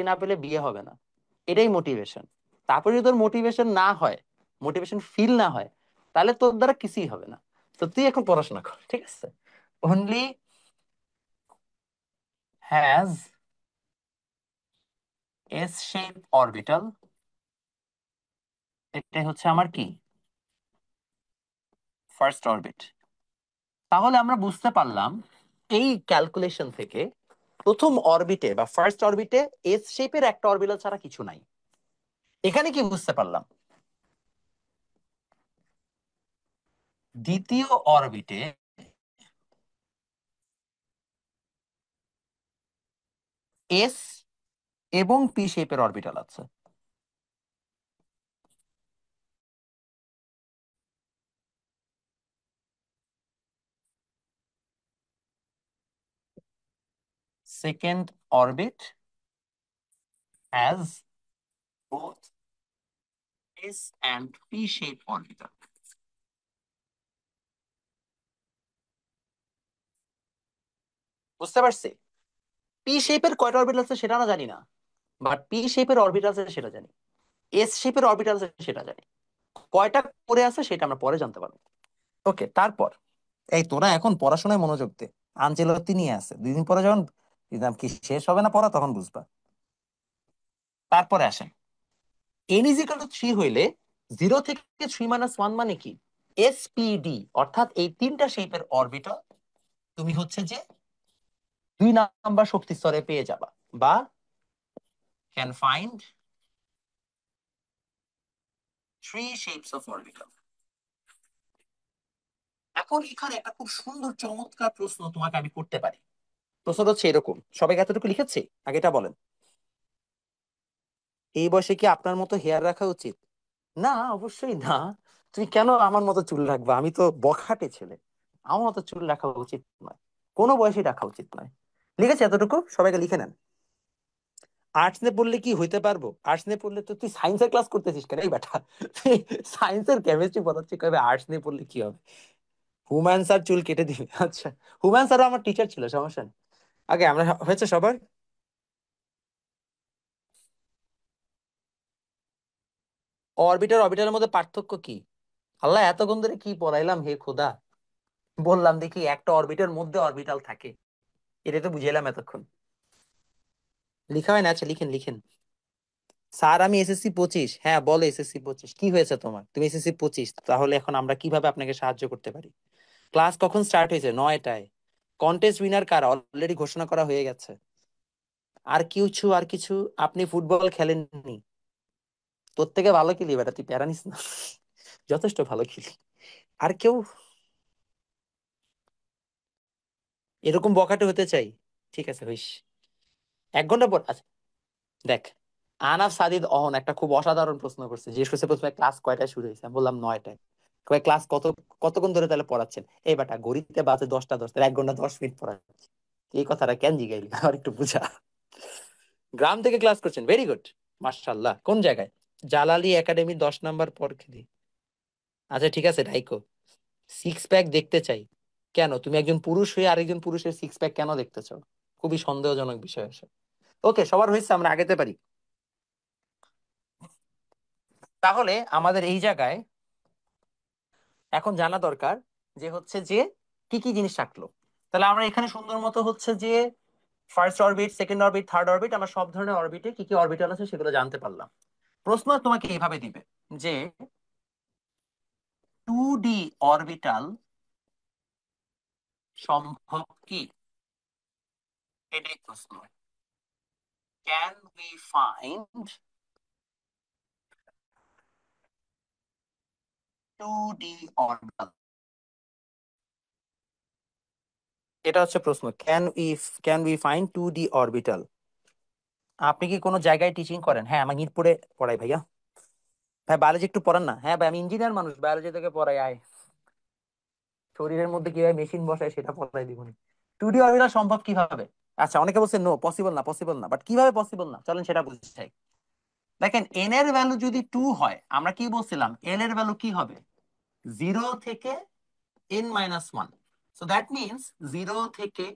না পেলে বিয়ে হবে না, এটাই মোটিভেশন। তারপরে যদি তোর মোটিভেশন না হয়, মোটিভেশন ফিল না হয়, তাহলে তোর দ্বারা কিছুই হবে না। তো তুই এখন পড়াশোনা কর, ঠিক আছে? Only has S shape orbital, এটাই হচ্ছে আমার কি ফার্স্ট অরবিট। তাহলে আমরা বুঝতে পারলাম এই ক্যালকুলেশন থেকে প্রথম অরবিটে বা ফার্স্ট অরবিটে এস শেপের একটা অরবিটাল ছাড়া কিছু নাই। এখানে কি বুঝতে পারলাম? দ্বিতীয় অরবিটে এস এবং পি শেপের অরবিটাল আছে। Second orbit has both S and P-shaped orbital. বুঝতে পারছি? পি শেপের কয়টা অরবিটাল আছে সেটা না জানি না, বাট পি শেপের অরবিটাল আছে সেটা জানি। এস শেপের অরবিটাল আছে সেটা জানি। কয়টা করে আছে সেটা আমরা পরে জানতে পারবো। ওকে, তারপর এই তোরা এখন পড়াশোনায় মনোযোগ দে। আনচেলত্তি নিয়ে আছে, 2 দিন পরে যখন এক্সাম কি শেষ হবে না পড়া, তখন বুঝবা। তারপরে আসেন, এন ইজ ইকাল টু 3 হইলে 0 থেকে 3 - 1 মানে কি? এসপিডি, অর্থাৎ এই তিনটা শেপের অরবিটাল তুমি হচ্ছে যে 2 নাম্বার শক্তি স্তরে পেয়ে যাবা, বা can find 3 shapes of orbital। এখন এখানে একটা খুব সুন্দর চমৎকার প্রশ্ন তোমাকে আমি করতে পারি। প্রশ্নটা হচ্ছে এরকম, সবাই এতটুকু লিখেছে? আগে এটা বলেন, এই বয়সে কি আপনার মতো হেয়ার রাখা উচিত? না, অবশ্যই না। তুমি কেন আমার মতো চুল রাখবা? আমি তো বখাটে ছেলে, আমার মতো চুল রাখা উচিত নয়, কোনো বয়সে রাখা উচিত নয়। লিখেছে এতটুকু? সবাইকে লিখে নেন। আর্টস নিয়ে পড়লে কি হইতে পারবো? আর্টস নিয়ে পড়লে তো তুই সায়েন্সের ক্লাস করতেছিস কেন এই বেটা? সায়েন্সের কেমিস্ট্রি পড়াচ্ছি, কবে আর্টস নিয়ে পড়লে কি হবে? হুমায়ুন স্যার চুল কেটে দিবে। আচ্ছা, হুমায়ুন স্যার আমার টিচার ছিল, সমস্যা নেই। আগে আমরা হয়েছে সবার। অরবিটার অরবিটারের মধ্যে পার্থক্য কি? আল্লাহ, এতক্ষণ ধরে কি পড়াইলাম হে খোদা! বললাম দেখি একটা অরবিটের মধ্যে অরবিটাল থাকে, এটা তো বুঝাইলাম এতক্ষণ। লিখা হয় না? আচ্ছা লিখেন লিখেন। স্যার আমি এসএসসি 25। হ্যাঁ বলো এসএসসি 25 কি হয়েছে তোমার, তুমি এসএসসি 25, তাহলে এখন আমরা কিভাবে আপনাকে সাহায্য করতে পারি? ক্লাস কখন স্টার্ট হয়েছে? 9টায়। কন্টেস্ট উইনার কার অলরেডি ঘোষণা করা হয়ে গেছে। আর কিছু আর কিছু? আপনি ফুটবল খেলেননি? তোর থেকে ভালো খেলি বেটা, তুই প্যারা নিস না। যথেষ্ট ভালো খেলি। আর কেউ? এরকম বখাটে হতে চাই? ঠিক আছে হইস। 1 ঘন্টা পর আচ্ছা, দেখ, আনাফ সাদিদ অহন একটা খুব অসাধারণ প্রশ্ন করছে, জিজ্ঞেস করছে প্রথমে ক্লাস কয়টায় শুরু হয়েছে, আমি বললাম 9টায়। কয় ক্লাস কতক্ষণ ধরে তাহলে পড়াচ্ছেন? এই বেটা ঘড়িতে বাজে 10টা 10, 1 ঘন্টা 10 মিনিট পড়াচ্ছি। এই কথাটা কেন জিগাইলি, আর একটু বুঝা। গ্রাম থেকে ক্লাস করছেন, ভেরি গুড, মাশাআল্লাহ। কোন জায়গায়? জালালি একাডেমি 10 নম্বর পর খেলি। আচ্ছা ঠিক আছে ডাইকো, সিক্স প্যাক দেখতে চাই। কেন, তুমি একজন পুরুষ হয়ে আরেকজন পুরুষের সিক্স প্যাক কেন দেখতে চাও? খুবই সন্দেহজনক বিষয় আছে। ওকে, সবার হয়েছে, আমরা আগাতে পারি। তাহলে আমাদের এই জায়গায় এখন জানা দরকার যে হচ্ছে যে কি কি জিনিস রাখলো। তাহলে আমরা এখানে সুন্দর মতো হচ্ছে যে first orbit, second orbit, third orbit, আমরা সব ধরনের অরবিটে কি কি অরবিটাল আছে সেগুলো জানতে পারলাম। প্রশ্ন তোমাকে এইভাবে দিবে যে 2D অরবিটাল সম্ভব কি, এটাই প্রশ্ন। Can we find 2D orbital? এটা হচ্ছে প্রশ্ন, can we find 2D orbital. আপনি কি কোনো জায়গায় টিচিং করেন? হ্যাঁ আমি মিরপুরে পড়াই ভাইয়া। ভাই বায়োলজি একটু পড়ান না? হ্যাঁ ভাই আমি ইঞ্জিনিয়ার মানুষ, বায়োলজি থেকে পড়াই, আয়। শরীরের মধ্যে কিভাবে মেশিন বসায় সেটা পড়াই দিব। 2D অরবিটাল সম্ভব কিভাবে? আচ্ছা, অনেকে বলছে নো, পসিবল না, পসিবল না, বাট কিভাবে পসিবল না, চলেন সেটা বুঝাই। দেখেন এন এর ভ্যালু যদি 2 হয়, আমরা কি বলছিলাম, এল এর ভ্যালু কি হবে? 0 থেকে n-1। সো দ্যাট মিনস 0 থেকে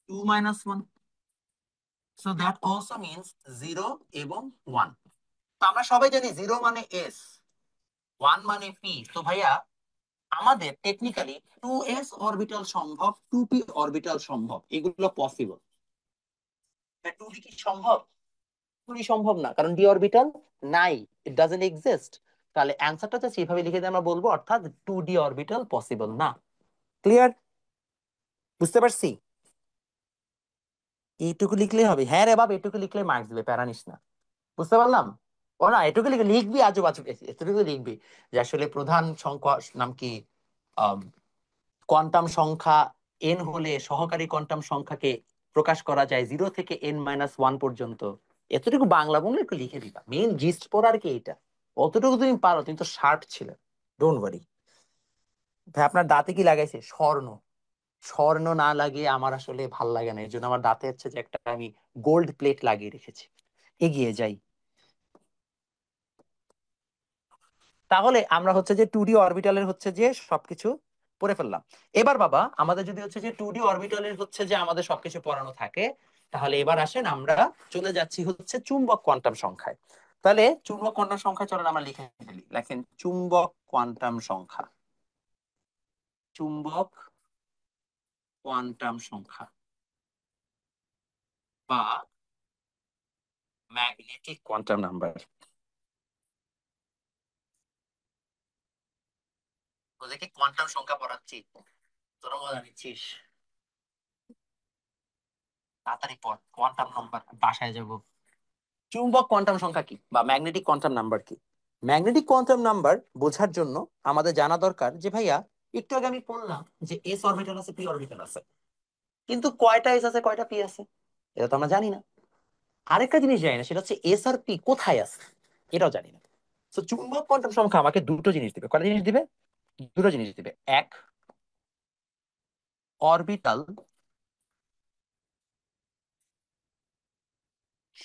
2-1। সো দ্যাট অলসো মিনস 0 এবং 1। তো আমরা সবাই জানি 0 মানে s, 1 মানে p। তো ভাইয়া আমাদের টেকনিক্যালি 2s অরবিটাল সম্ভব, 2p অরবিটাল সম্ভব, এগুলো পসিবল। 2d কি সম্ভব? 2d সম্ভব না, কারণ ডি অরবিটাল নাই, ইট ডাজন্ট এক্সিস্ট। তাহলে অ্যান্সারটা জাস্ট এইভাবে লিখে দিয়ে আমরা বলবো, অর্থাৎ 2D অরবিটাল পসিবল না। ক্লিয়ার? বুঝতে পারছি? এইটুকু লিখলেই হবে? হ্যাঁ রে বাবা, এটুকু লিখলে মার্কস দিবে, প্যারা নিস না। বুঝতে পারলাম। ও না, এটুকু লিখে লিখবি আজব আজব, এতটুকু লিখবি যে আসলে প্রধান সংখ্যা নাম কি, কোয়ান্টাম সংখ্যা এন হলে সহকারী কোয়ান্টাম সংখ্যাকে প্রকাশ করা যায় 0 থেকে n-1 পর্যন্ত। এতটুকু বাংলা বললে একটু লিখে দিবা, মেইন জিস্ট পড়ার কি এটা। অতটুকু তুমি পারো, তুমি তো শার্ট ছিলে। Don't worry. ভাই আপনার দাঁতে কি লাগাইছে? স্বর্ণ। স্বর্ণ না লাগিয়ে আমার আসলে ভাল লাগে না, এই জন্য আমার দাঁতে হচ্ছে যে একটা আমি গোল্ড প্লেট লাগিয়ে রেখেছি। এগিয়ে যাই। তাহলে আমরা হচ্ছে যে 2D অরবিটালের হচ্ছে যে সবকিছু পড়ে ফেললাম। এবার বাবা আমাদের যদি হচ্ছে যে 2D অরবিটালের হচ্ছে যে আমাদের সবকিছু পড়ানো থাকে, তাহলে এবার আসেন আমরা চলে যাচ্ছি হচ্ছে চুম্বক কোয়ান্টাম সংখ্যায়। তাহলে চুম্বক কোয়ান্টাম সংখ্যা চলেন আমরা লিখে ফেলি, লেখেন চুম্বক কোয়ান্টাম সংখ্যা। চুম্বক কোয়ান্টাম সংখ্যা বা ম্যাগনেটিক কোয়ান্টাম নাম্বার। ওদেরকে কোয়ান্টাম সংখ্যা পড়াচ্ছি, তোরা মজা নিচ্ছিস? তাড়াতাড়ি পড়, কোয়ান্টাম নাম্বার, বাসায় যাব। চুম্বক কোয়ান্টাম সংখ্যা কি বা ম্যাগনেটিক কোয়ান্টাম নাম্বার কি? ম্যাগনেটিক কোয়ান্টাম নাম্বার বোঝার জন্য আমাদের জানা দরকার যে ভাইয়া, একটু আগে আমি বললাম যে এস অরবিটাল আছে, পি অরবিটাল আছে, কিন্তু কয়টা এস আছে কয়টা পি আছে এটা তো আমরা জানি না। আরেকটা জিনিস জানি না, সেটা হচ্ছে এস আর পি কোথায় আছে, এটাও জানি না। তো চুম্বক কোয়ান্টাম সংখ্যা আমাকে দুটো জিনিস দিবে। কয়টা জিনিস দিবে? দুটো জিনিস দিবে। এক, অরবিটাল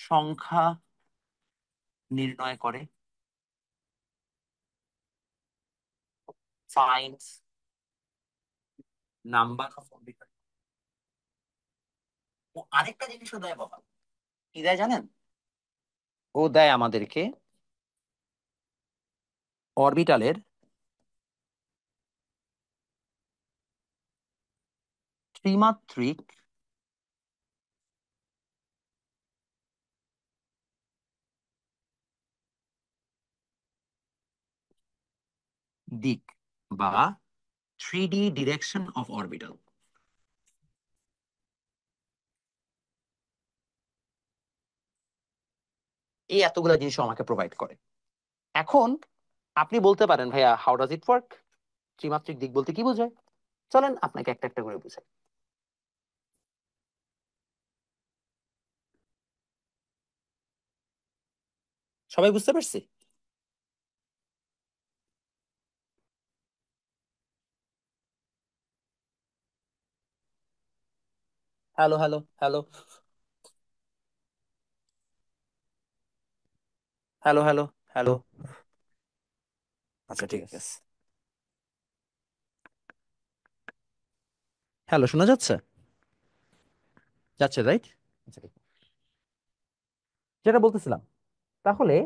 সংখ্যা নির্ণয় করে, ফাইন্ড নাম্বার অফ অরবিটাল। ও আরেকটা জিনিসও দেয় বাবা। কি দেয় জানেন? ও দেয় আমাদেরকে অরবিটালের ত্রিমাত্রিক দিক বা 3D ডিরেকশন অফ অরবিটাল, এই এতগুলো জিনিস আমাকে প্রোভাইড করে। এখন আপনি বলতে পারেন ভাইয়া হাউ ডাজ ইট ওয়ার্ক, ত্রিমাত্রিক দিক বলতে কি বোঝায়? চলেন আপনাকে একটা একটা করে বুঝাই। সবাই বুঝতে পারছি? Hello hello hello hello hello hello. আচ্ছা ঠিক আছে। হ্যালো, শোনা যাচ্ছে? যাচ্ছে, রাইট? আচ্ছা ঠিক। যেটা বলতেছিলাম, তাহলে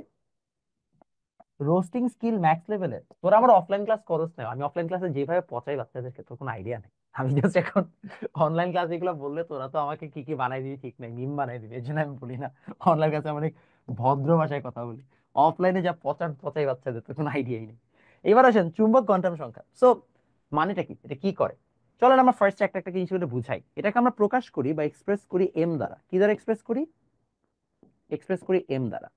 রোস্টিং স্কিল ম্যাক্স লেভেলের তোরা আমার অফলাইন ক্লাস করস না, আমি অফলাইন ক্লাসে যেভাবে পচাই বাচ্চাদেরকে তোর কোনো আইডিয়া নেই। আমি জাস্ট এখন অনলাইন ক্লাস এগুলো বললে তোরা তো আমাকে কি কি বানাই দিবি ঠিক নাই, মিম বানাই দিবি, এই জন্য আমি বলি না। অনলাইন ক্লাসে আমি অনেক ভদ্র ভাষায় কথা বলি, অফলাইনে যা পচান পচাই বাচ্চাদের তোর কোনো আইডিয়াই নেই। এবার আসেন চুম্বক কোয়ান্টাম সংখ্যা। সো মানেটা কি, এটা কি করে? চলেন আমরা ফার্স্ট একটা একটা জিনিস বলে বুঝাই। এটাকে আমরা প্রকাশ করি বা এক্সপ্রেস করি এম দ্বারা। কি দ্বারা এক্সপ্রেস করি? এক্সপ্রেস করি এম দ্বারা।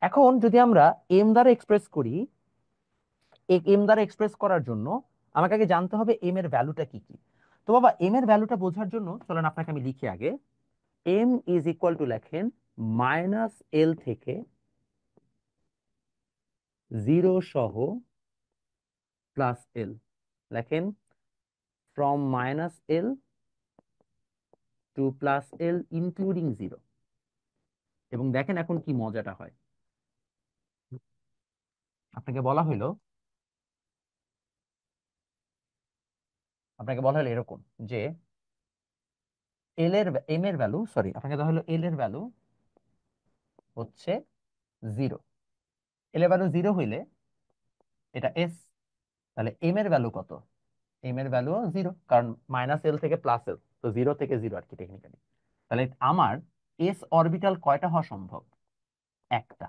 এখন যদি আমরা এম দ্বারা এক্সপ্রেস করি, এম দ্বারা এক্সপ্রেস করার জন্য আমাকে আগে জানতে হবে এম এর ভ্যালুটা কি কি। তো বাবা, এম এর ভ্যালুটা বোঝার জন্য চলেন আপনাকে আমি লিখি আগে। এম ইজ ইকুয়াল টু লেখেন -L থেকে 0 সহ +L। লেখেন from -L to +L including 0। এবং দেখেন এখন কি মজাটা হয়। আপনাকে বলা হইলো, এরকম যে এম এর ভ্যালু, সরি আপনাকে দেওয়া হলো এল এর ভ্যালু হচ্ছে 0। এল এর ভ্যালু 0 হইলে এটা এস। তাহলে এম এর ভ্যালু কত? এম এর ভ্যালু 0, কারণ -L থেকে +L, তো 0 থেকে 0 আর কি টেকনিক্যালি। তাহলে আমার এস অরবিটাল কয়টা হওয়া সম্ভব? একটা।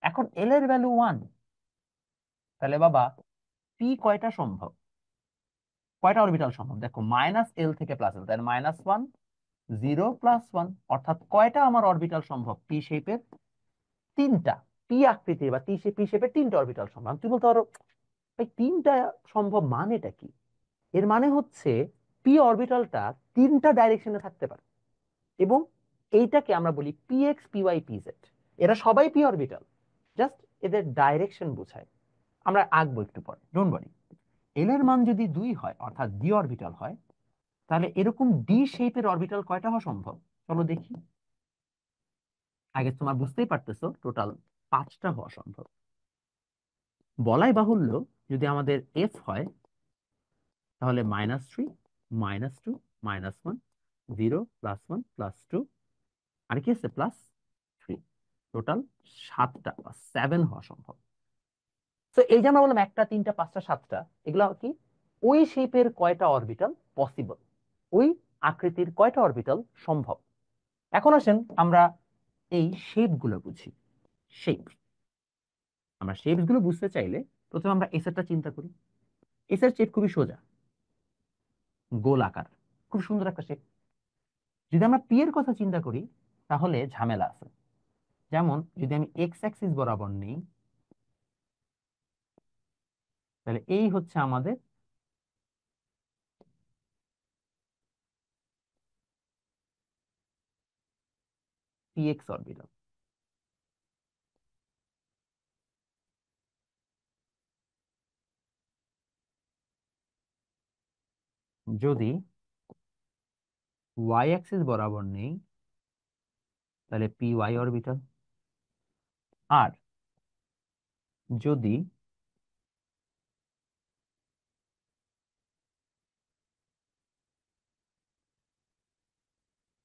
এখন এল এর ভ্যালু 1, তাহলে বাবা পি কয়টা সম্ভব? কয়টা অরবিটাল সম্ভব? দেখো -L থেকে +L, তাহলে -1 0 +1, অর্থাৎ কয়টা আমার অরবিটাল সম্ভব পি শেপের? তিনটা। পি আকৃতির বা পি শেপের তিনটা অরবিটাল সম্ভব। তুমি বলতে পারো এই তিনটা সম্ভব মানেটা কি? এর মানে হচ্ছে পি অরবিটালটা তিনটা ডাইরেকশনে থাকতে পারে, এবং এইটাকে আমরা বলি p x p y p z. এরা সবাই পি অরবিটাল, জাস্ট এদের ডাইরেকশন বোঝায়। আমরা আঁকবো একটু পরে, ডোন্ট ওয়ারি। এল এর মান যদি 2 হয়, অর্থাৎ ডি অরবিটাল হয়, তাহলে এরকম ডি শেপের অরবিটাল কয়টা হওয়া সম্ভব? চলো দেখি। আগে তোমার বুঝতেই পারতেছো টোটাল 5টা হওয়া সম্ভব। বলাই বাহুল্য, যদি আমাদের এফ হয় তাহলে -3 -2 -1 0 +1 +2, আর কি আছে +3, টোটাল 7টা বা 7 হওয়া সম্ভব। তো এই যে আমরা বললাম একটা, তিনটা, পাঁচটা, 7টা, এগুলো কি ওই শেপের কয়টা অরবিটাল পসিবল, ওই আকৃতির কয়টা অরবিটাল সম্ভব। এখন আসেন আমরা এই শেপ গুলো বুঝি। শেপ, আমরা শেপস গুলো বুঝতে চাইলে প্রথমে আমরা এস এরটা চিন্তা করি। এস এর শেপ খুবই সোজা, গোল আকার, খুব সুন্দর একটা শেপ। যদি আমরা পি এর কথা চিন্তা করি তাহলে ঝামেলা আছে। যেমন যদি আমি এক্স অ্যাক্সিস বরাবর নেই, তাহলে এই হচ্ছে আমাদের পি এক্স অরবিটাল। যদি ওয়াই অ্যাক্সিস বরাবর নেই, তাহলে পি ওয়াই অরবিটাল। আর যদি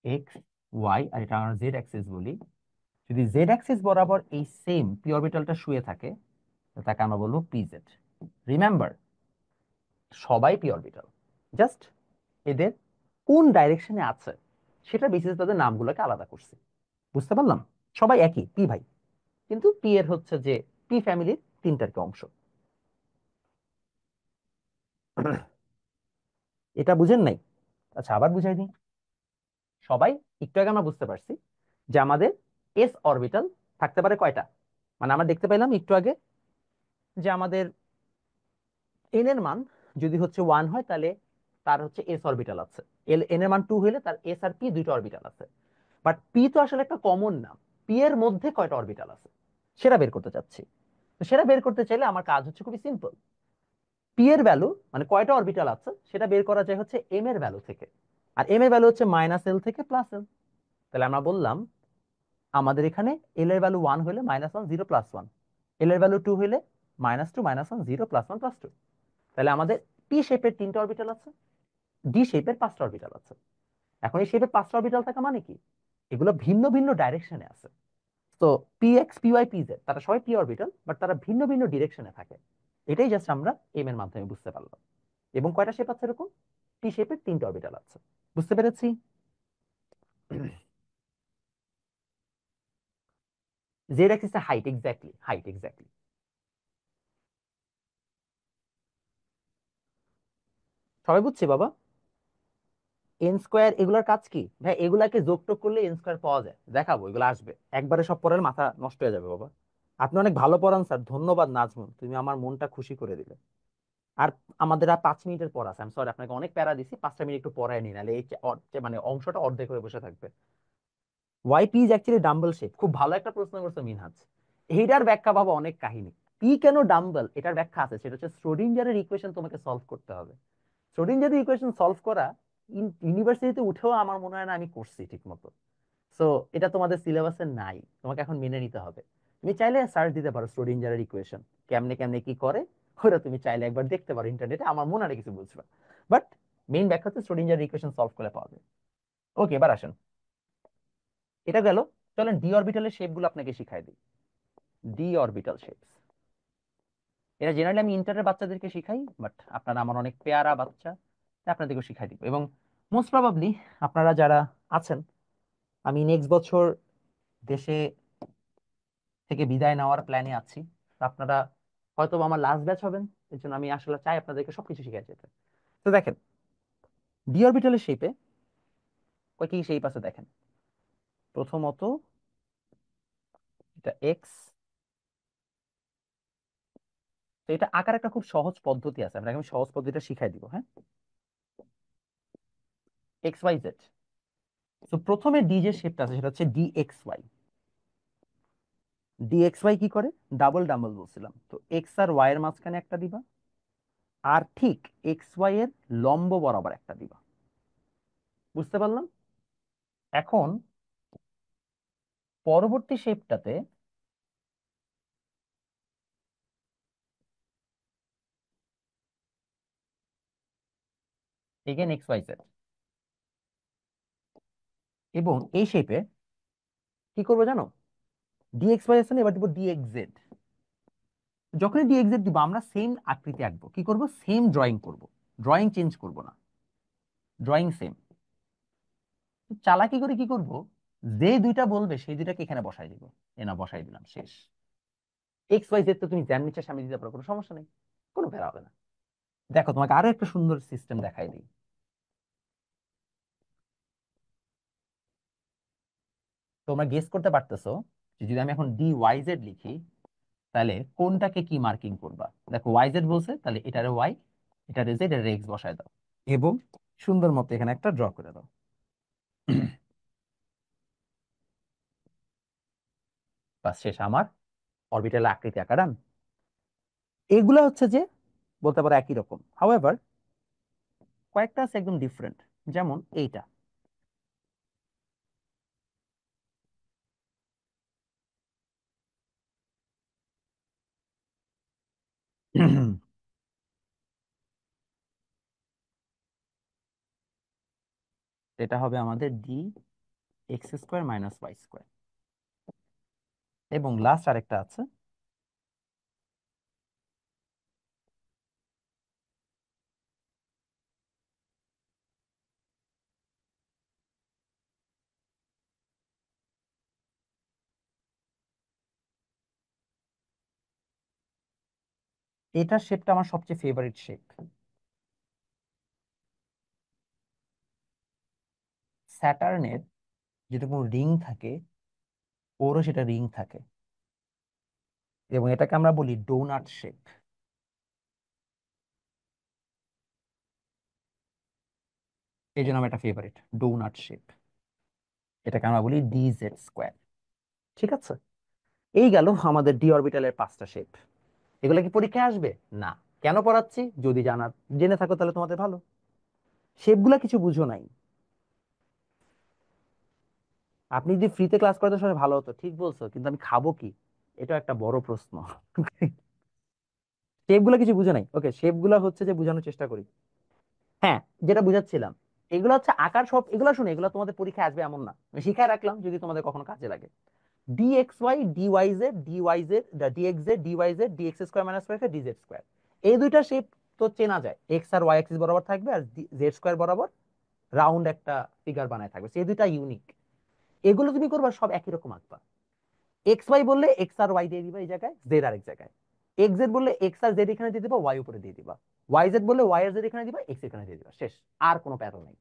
এক্স ওয়াই আর এটা আমরা জেড অ্যাক্সিস বলি, যদি জেড অ্যাক্সিস বরাবর এই সেম পি অরবিটালটা শুয়ে থাকে, তো তাকে আমরা বলবো পি জেড। রিমেম্বার, সবাই পি অরবিটাল, জাস্ট এদের কোন ডাইরেকশনে আছে সেটা বেসিসে তাদের নামগুলোকে আলাদা করছি। বুঝতে পারলাম? সবাই একই পি ভাই, কিন্তু পি এর হচ্ছে যে পি ফ্যামিলির তিনটার কি অংশ। এটা বুঝেন নাই? আচ্ছা, আবার বুঝাই দিই। সবাই একটু আগে আমরা বুঝতে পারছি যে আমাদের এস অরবিটাল থাকতে পারে কয়টা। মানে আমরা দেখতে পেলাম একটু আগে যে আমাদের এন এর মান যদি হচ্ছে 1 হয় তাহলে তার হচ্ছে এস অরবিটাল আছে, এন এর মান 2 হলে তার এস আর পি দুইটা অরবিটাল আছে। বাট পি তো আসলে একটা কমন নাম, পি এর মধ্যে কয়টা অরবিটাল আছে সেটা বের করতে চাচ্ছি। তো সেটা বের করতে চাইলে আমার কাজ হচ্ছে খুবই সিম্পল। পি এর ভ্যালু মানে কয়টা অরবিটাল আছে সেটা বের করা যায় হচ্ছে এম এর ভ্যালু থেকে। আর এম এর ভ্যালু হচ্ছে মাইনাস এল থেকে প্লাস এল। তাহলে আমরা বললাম আমাদের এখানে এল এর ভ্যালু 1 হলে -1 0 +1, এল এর ভ্যালু 2 হলে -2 -1 0 +1 +2। তাহলে আমাদের পি শেপের 3টা অরবিটাল আছে, ডি শেপের 5টা অরবিটাল আছে। এখন এই শেপের 5টা অরবিটাল থাকা মানে কি, এগুলো ভিন্ন ভিন্ন ডাইরেকশনে আছে। তো p x p y p z তারা সবাই পি অরবিটাল, বাট তারা ভিন্ন ভিন্ন ডিরেকশনে থাকে। এটাই জাস্ট আমরা এম এর মাধ্যমে বুঝতে পারলাম। এবং কয়টা শেপ আছে এরকম? টি শেপের 3টা অরবিটাল আছে। বুঝতে পেরেছি? জেড অ্যাক্সিসে হাইট, এক্স্যাক্টলি হাইট, এক্স্যাক্টলি। সবাই বুঝছি বাবা? এন স্কোয়ার এগুলোর কাজ কি ভাই? এগুলাকে যোগ টোগ করলে এন স্কোয়ার পাওয়া যায়, দেখাবো, এগুলো আসবে একবারে, সব পড়ার মাথা নষ্ট হয়ে যাবে বাবা। আপনি অনেক ভালো পড়ান স্যার, ধন্যবাদ নাজমুল, তুমি আমার মনটা খুশি করে দিলে। আর আমাদের আর 5 মিনিটের পর আছে, আমি সরি আপনাকে অনেক প্যারা দিছি, 5টা মিনিট একটু পড়ায় নি, নাহলে এই মানে অংশটা অর্ধেক হয়ে বসে থাকবে। Y p is actually dumbbell shape, খুব ভালো একটা প্রশ্ন করছো মিনহাজ। এইটার ব্যাখ্যা বাবা অনেক কাহিনী। পি কেন ডাম্বল এটার ব্যাখ্যা আছে, সেটা হচ্ছে শ্রোডিঞ্জারের ইকুয়েশন তোমাকে সলভ করতে হবে। শ্রোডিঞ্জারের ইকুয়েশন সলভ করা ইউনিভার্সিটিতে উঠেও আমার মনে হয় না আমি করছি ঠিক মতো। সো এটা তোমাদের সিলেবাসে নাই, তোমাকে এখন মেনে নিতে হবে। তুমি চাইলে সার্চ দিতে পারো শ্রোডিঞ্জারের ইকুয়েশন কেমনে কেমনে কি করে, ওটা তুমি চাইলে একবার দেখতে পারো ইন্টারনেটে, আমার মনে হয় না কিছু বুঝবে। বাট মেইন ব্যাখ্যা হচ্ছে শ্রোডিঞ্জারের ইকুয়েশন সলভ করে পাওয়া যায়। ওকে, এবার আসেন, এটা গেল। চলেন ডি অরবিটালের শেপ গুলো আপনাকে শিখাই দিই। ডি অরবিটাল শেপস, এটা জেনারেলি আমি ইন্টারের বাচ্চাদেরকে শিখাই, বাট আপনারা আমার অনেক পেয়ারা বাচ্চা, তাই আপনাদেরকেও শিখাই দিব। এবং মোস্ট প্রবাবলি আপনারা যারা আছেন, আমি নেক্সট বছর দেশে থেকে বিদায় নেওয়ার প্ল্যানে আছি। তো আপনারা হয়তো আমার লাস্ট ব্যাচ হবেন, এর জন্য আমি আসলে চাই আপনাদেরকে সবকিছু শিখাই যেতে। তো দেখেন, ডি অরবিটালের শেপে কয়টি শেপ আছে দেখেন। প্রথমত এটা এক্স, তো এটা আঁকার একটা খুব সহজ পদ্ধতি আছে, আপনাকে আমি সহজ পদ্ধতিটা শিখাই দিব, হ্যাঁ। X y z. তো প্রথমে ডি যে শেপটা আছে সেটা হচ্ছে d x y. D x y কি করে? ডাবল ডাবল বলছিলাম, তো এক্স আর ওয়াই এর মাঝখানে একটা দিবা, আর ঠিক এক্স ওয়াই এর লম্ব বরাবর একটা দিবা। বুঝতে পারলাম? এখন পরবর্তী শেপটাতে এগেন এক্স ওয়াই জেড, এবং এই শেপে কি করবো জানো? ডি এক্স ওয়াই আছে না, এবার দিব ডি এক্স জেড। যখনই ডি এক্স জেড দিব আমরা সেম আকৃতি আঁকবো, কি করব? সেম ড্রয়িং করব, ড্রয়িং চেঞ্জ করব না, ড্রয়িং সেম। চালাকি করে কি করব, যে দুইটা বলবে সেই দুইটাকে এখানে বসাই দিব। এ না, বসাই দিলাম, শেষ। এক্স ওয়াই জেড তো তুমি জ্যাম নিচে সামনে দিতে পারো, কোনো সমস্যা নেই, কোনো ফেরা হবে না। দেখো তোমাকে আরো একটা সুন্দর সিস্টেম দেখাই দিই। তোমরা গেস করতে পারতেছো যে যদি আমি এখন ডি ওয়াই জেড লিখি তাহলে কোনটাকে কি মার্কিং করবা? দেখো ওয়াই জেড বলছে, তাহলে এটারে ওয়াই, এটারে জেড, এটারে এক্স বসায় দাও, এবং সুন্দর মতো এখানে একটা ড্র করে দাও। বাস শেষ আমার অরবিটাল আকৃতি আঁকা ডান। এগুলা হচ্ছে যে বলতে পারো একই রকম, হাউএভার কয়েকটা আছে একদম ডিফারেন্ট। যেমন এইটা, এটা হবে আমাদের d x square minus y square. এবং লাস্ট আরেকটা আছে, এটার শেপটা আমার সবচেয়ে ফেভারিট শেপ। স্যাটার্নের যেটা কোনো রিং থাকে, ওরও সেটা রিং থাকে, এবং এটাকে আমরা বলি ডোনাট শেপ। এই জন্য আমার এটা ফেভারিট, ডোনাট শেপ। এটাকে আমরা বলি ডিজেড স্কোয়ার। ঠিক আছে, এই গেল আমাদের ডি অরবিটালের 5টা শেপ। এগুলো কি পরীক্ষায় আসবে? না। কেন পড়াচ্ছি? যদি জেনে থাকো তাহলে তোমাদের ভালো। শেপগুলা কিছু বুঝো নাই। আপনি যদি ফ্রিতে ক্লাস করতে সময় ভালো হতো, ঠিক বলছো, কিন্তু আমি খাবো কি? এটা একটা বড় প্রশ্ন। শেপগুলো কিছু বুঝো নাই। ওকে, শেপগুলো হচ্ছে যে বোঝানোর চেষ্টা করি। হ্যাঁ, যেটা বুঝাচ্ছিলাম, এগুলো হচ্ছে আকার সব। এগুলো শুনে এগুলো তোমাদের পরীক্ষায় আসবে এমন না, আমি শিখায় রাখলাম যদি তোমাদের কখনো কাজে লাগে। D x y, d y z, d y z, d x z, d y z, d x square minus y d z square. এই দুইটা শেপ তো চেনা যায়, এক্স আর ওয়াই অ্যাক্সিস বরাবর থাকবে, আর জেড স্কোয়ার বরাবর রাউন্ড একটা ফিগার বানায় থাকবে, সেই দুইটা ইউনিক। এগুলো তুমি করবা সব একই রকম আঁকবা। এক্স ওয়াই বললে এক্স আর ওয়াই দিয়ে দিবা এই জায়গায়, জেড আর এক জায়গায়। এক্স জেড বললে এক্স আর জেড এখানে দিয়ে দিবা, ওয়াই উপরে দিয়ে দিবা। ওয়াই জেড বললে ওয়াই আর জেড এখানে দিবা, এক্স এখানে দিয়ে দিবা, শেষ। আর কোনো প্যাটার্ন নেই,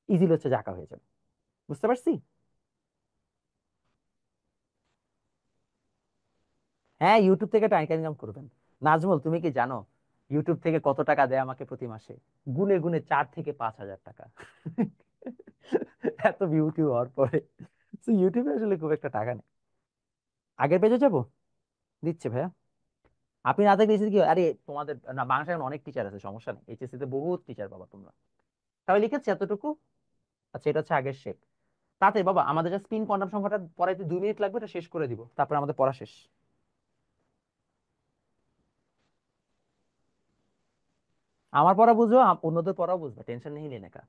ইজিলি হচ্ছে যে আঁকা হয়ে যাবে। বুঝতে পারছি? হ্যাঁ, ইউটিউব থেকে টাকা ইনকাম করবেন। নাজমুল, তুমি কি জানো ইউটিউব থেকে কত টাকা দেয় আমাকে প্রতি মাসে? গুনে গুনে 4 থেকে 5 হাজার টাকা। এত বিউটি হওয়ার পরে ইউটিউবে আসলে খুব একটা টাকা নেই। আগের পেজে যাবো, দিচ্ছে ভাইয়া। আপনি না থাকলে কি হয়? আরে তোমাদের না, বাংলাদেশে এখন অনেক টিচার আছে, সমস্যা নেই, এইচএসসি তে বহুত টিচার পাবা তোমরা। তাহলে লিখেছি এতটুকু। আচ্ছা, এটা হচ্ছে আগের শেপ। তাতে বাবা আমাদের যে স্পিন কোয়ান্টাম সংখ্যাটা পড়াইতে 2 মিনিট লাগবে, এটা শেষ করে দিব, তারপর আমাদের পড়া শেষ। আমার পড়া বুঝো, অন্যদের পড়াও বুঝবে, টেনশন নেই লেনে কা।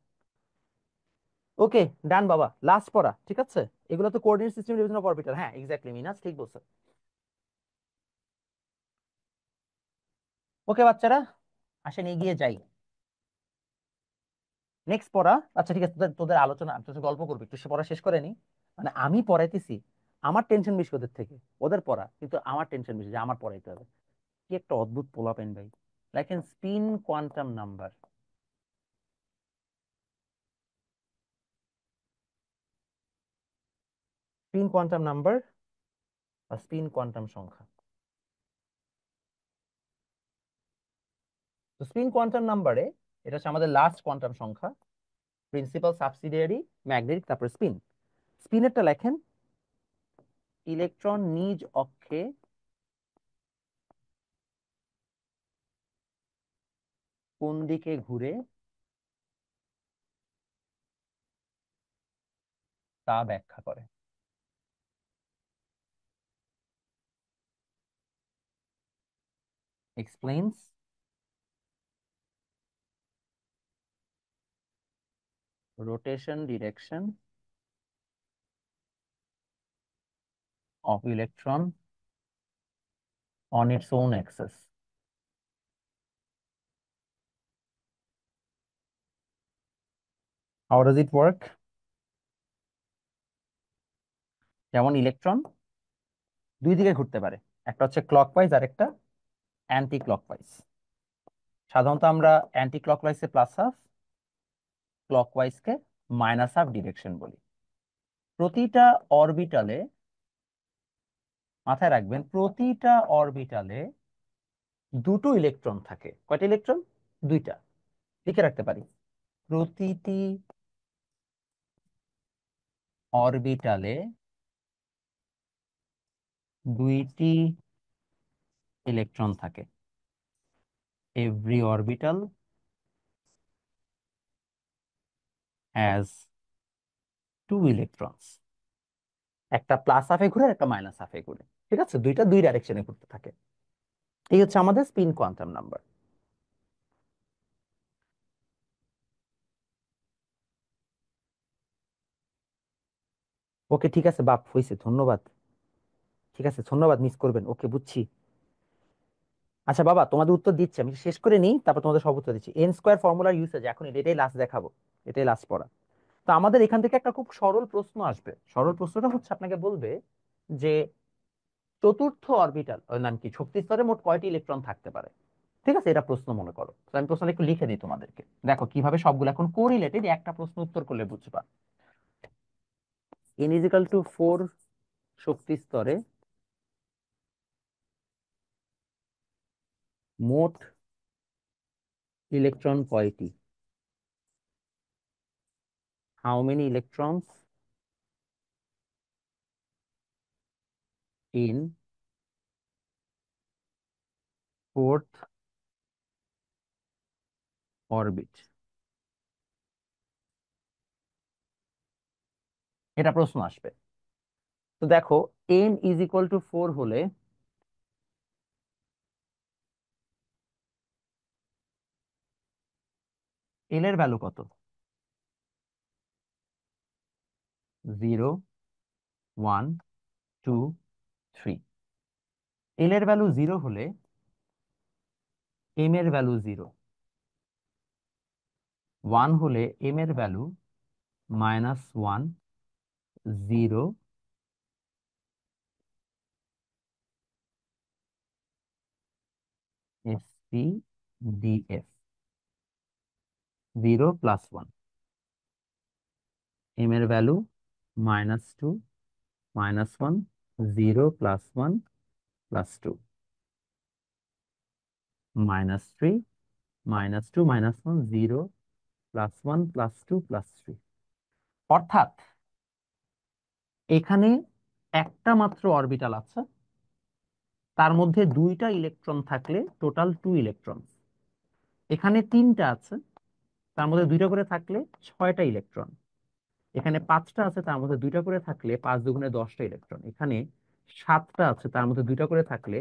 ওকে, ডান বাবা, লাস্ট পড়া, ঠিক আছে। এগুলো তো coordinate system division of orbital, হ্যাঁ এক্স্যাক্টলি, মিনাস ঠিক বলছো। ওকে বাচ্চারা, আসেন এগিয়ে যাই। নেক্সট পড়া। আচ্ছা ঠিক আছে, তোদের তোদের আলোচনা, তোদের গল্প করবি একটু, সে পড়া শেষ করে নি। মানে আমি পড়াইতেছি, আমার টেনশন বেশি ওদের থেকে। ওদের পড়া কিন্তু আমার টেনশন বেশি যে আমার পড়াইতে হবে। কি একটা অদ্ভুত পোলাপেন ভাই। লেখেন spin quantum number. Spin quantum number বা স্পিন কোয়ান্টাম সংখ্যা। তো স্পিন কোয়ান্টাম নাম্বারে এটা হচ্ছে আমাদের লাস্ট কোয়ান্টাম সংখ্যা, প্রিন্সিপাল, সাবসিডিয়ারি, ম্যাগনেটিক, তারপর স্পিন। স্পিনেরটা লেখেন ইলেকট্রন নিজ অক্ষে কোন দিকে ঘুরে তা ব্যাখ্যা করে। Explains rotation direction of electron on its own axis. How does it work? যেমন ইলেকট্রন 2 দিকে ঘুরতে পারে, একটা হচ্ছে ক্লকওয়াইজ আর একটা অ্যান্টি ক্লকওয়াইজ। সাধারণত আমরা অ্যান্টি ক্লকওয়াইজকে প্লাস হাফ, ক্লকওয়াইজকে মাইনাস হাফ ডিরেকশন বলি। প্রতিটা অরবিটালে, মাথায় রাখবেন, প্রতিটা অরবিটালে দুটো ইলেকট্রন থাকে। কয়টা ইলেকট্রন? 2টা। লিখে রাখতে পারি, প্রতিটি অরবিটালে 2টি ইলেকট্রন থাকে। Every orbital has 2 electrons, একটা প্লাস হাফে ঘুরে আর একটা মাইনাস হাফে ঘুরে। ঠিক আছে, দুইটা দুই ডাইরেকশনে ঘুরতে থাকে। এই হচ্ছে আমাদের স্পিন কোয়ান্টাম নাম্বার। ওকে ঠিক আছে বাপ, হয়েছে, ধন্যবাদ। ঠিক আছে, ধন্যবাদ, মিস করবেন, ওকে বুঝছি। আচ্ছা বাবা, তোমাদের উত্তর দিচ্ছি, আমি শেষ করে নিই, তারপর তোমাদের সব উত্তর দিচ্ছি। এন স্কোয়ার ফর্মুলার ইউসেজ এখন এটাই লাস্ট দেখাবো, এটাই লাস্ট পড়া। তো আমাদের এখান থেকে একটা খুব সরল প্রশ্ন আসবে। সরল প্রশ্নটা হচ্ছে আপনাকে বলবে যে চতুর্থ অরবিটাল, ওর নাম কি, শক্তি স্তরে মোট কয়টি ইলেকট্রন থাকতে পারে। ঠিক আছে, এটা প্রশ্ন মনে করো। তো আমি প্রশ্নটা একটু লিখে দিই তোমাদেরকে, দেখো কিভাবে সবগুলো এখন কোরিলেটেড, একটা প্রশ্ন উত্তর করলে বুঝবা। n ইজ ইকাল টু 4 শক্তি স্তরে মোট ইলেকট্রন কয়টি? How many electrons in fourth orbit? এটা প্রশ্ন আসবে। তো দেখো, n ইজ ইকুয়াল টু 4 হলে l এর ভ্যালু কত? 0, 1, 2, 3। l এর ভ্যালু 0 হলে m এর ভ্যালু 0, 1 হলে m এর value -1, 0, SC, DF, 0 plus 1, m এর value -2, -1, 0 plus 1 plus 2, -3, -2, -1, 0 plus 1 plus 2 plus 3। অর্থাৎ এখানে একটা মাত্র অরবিটাল আছে, তার মধ্যে দুইটা ইলেকট্রন থাকলে টোটাল 2 ইলেকট্রন। এখানে তিনটা আছে, তার মধ্যে দুইটা করে থাকলে 6টা ইলেকট্রন। এখানে 5টা আছে, তার মধ্যে দুইটা করে থাকলে 5 দুগুণে 10টা ইলেকট্রন। এখানে 7টা আছে, তার মধ্যে দুইটা করে থাকলে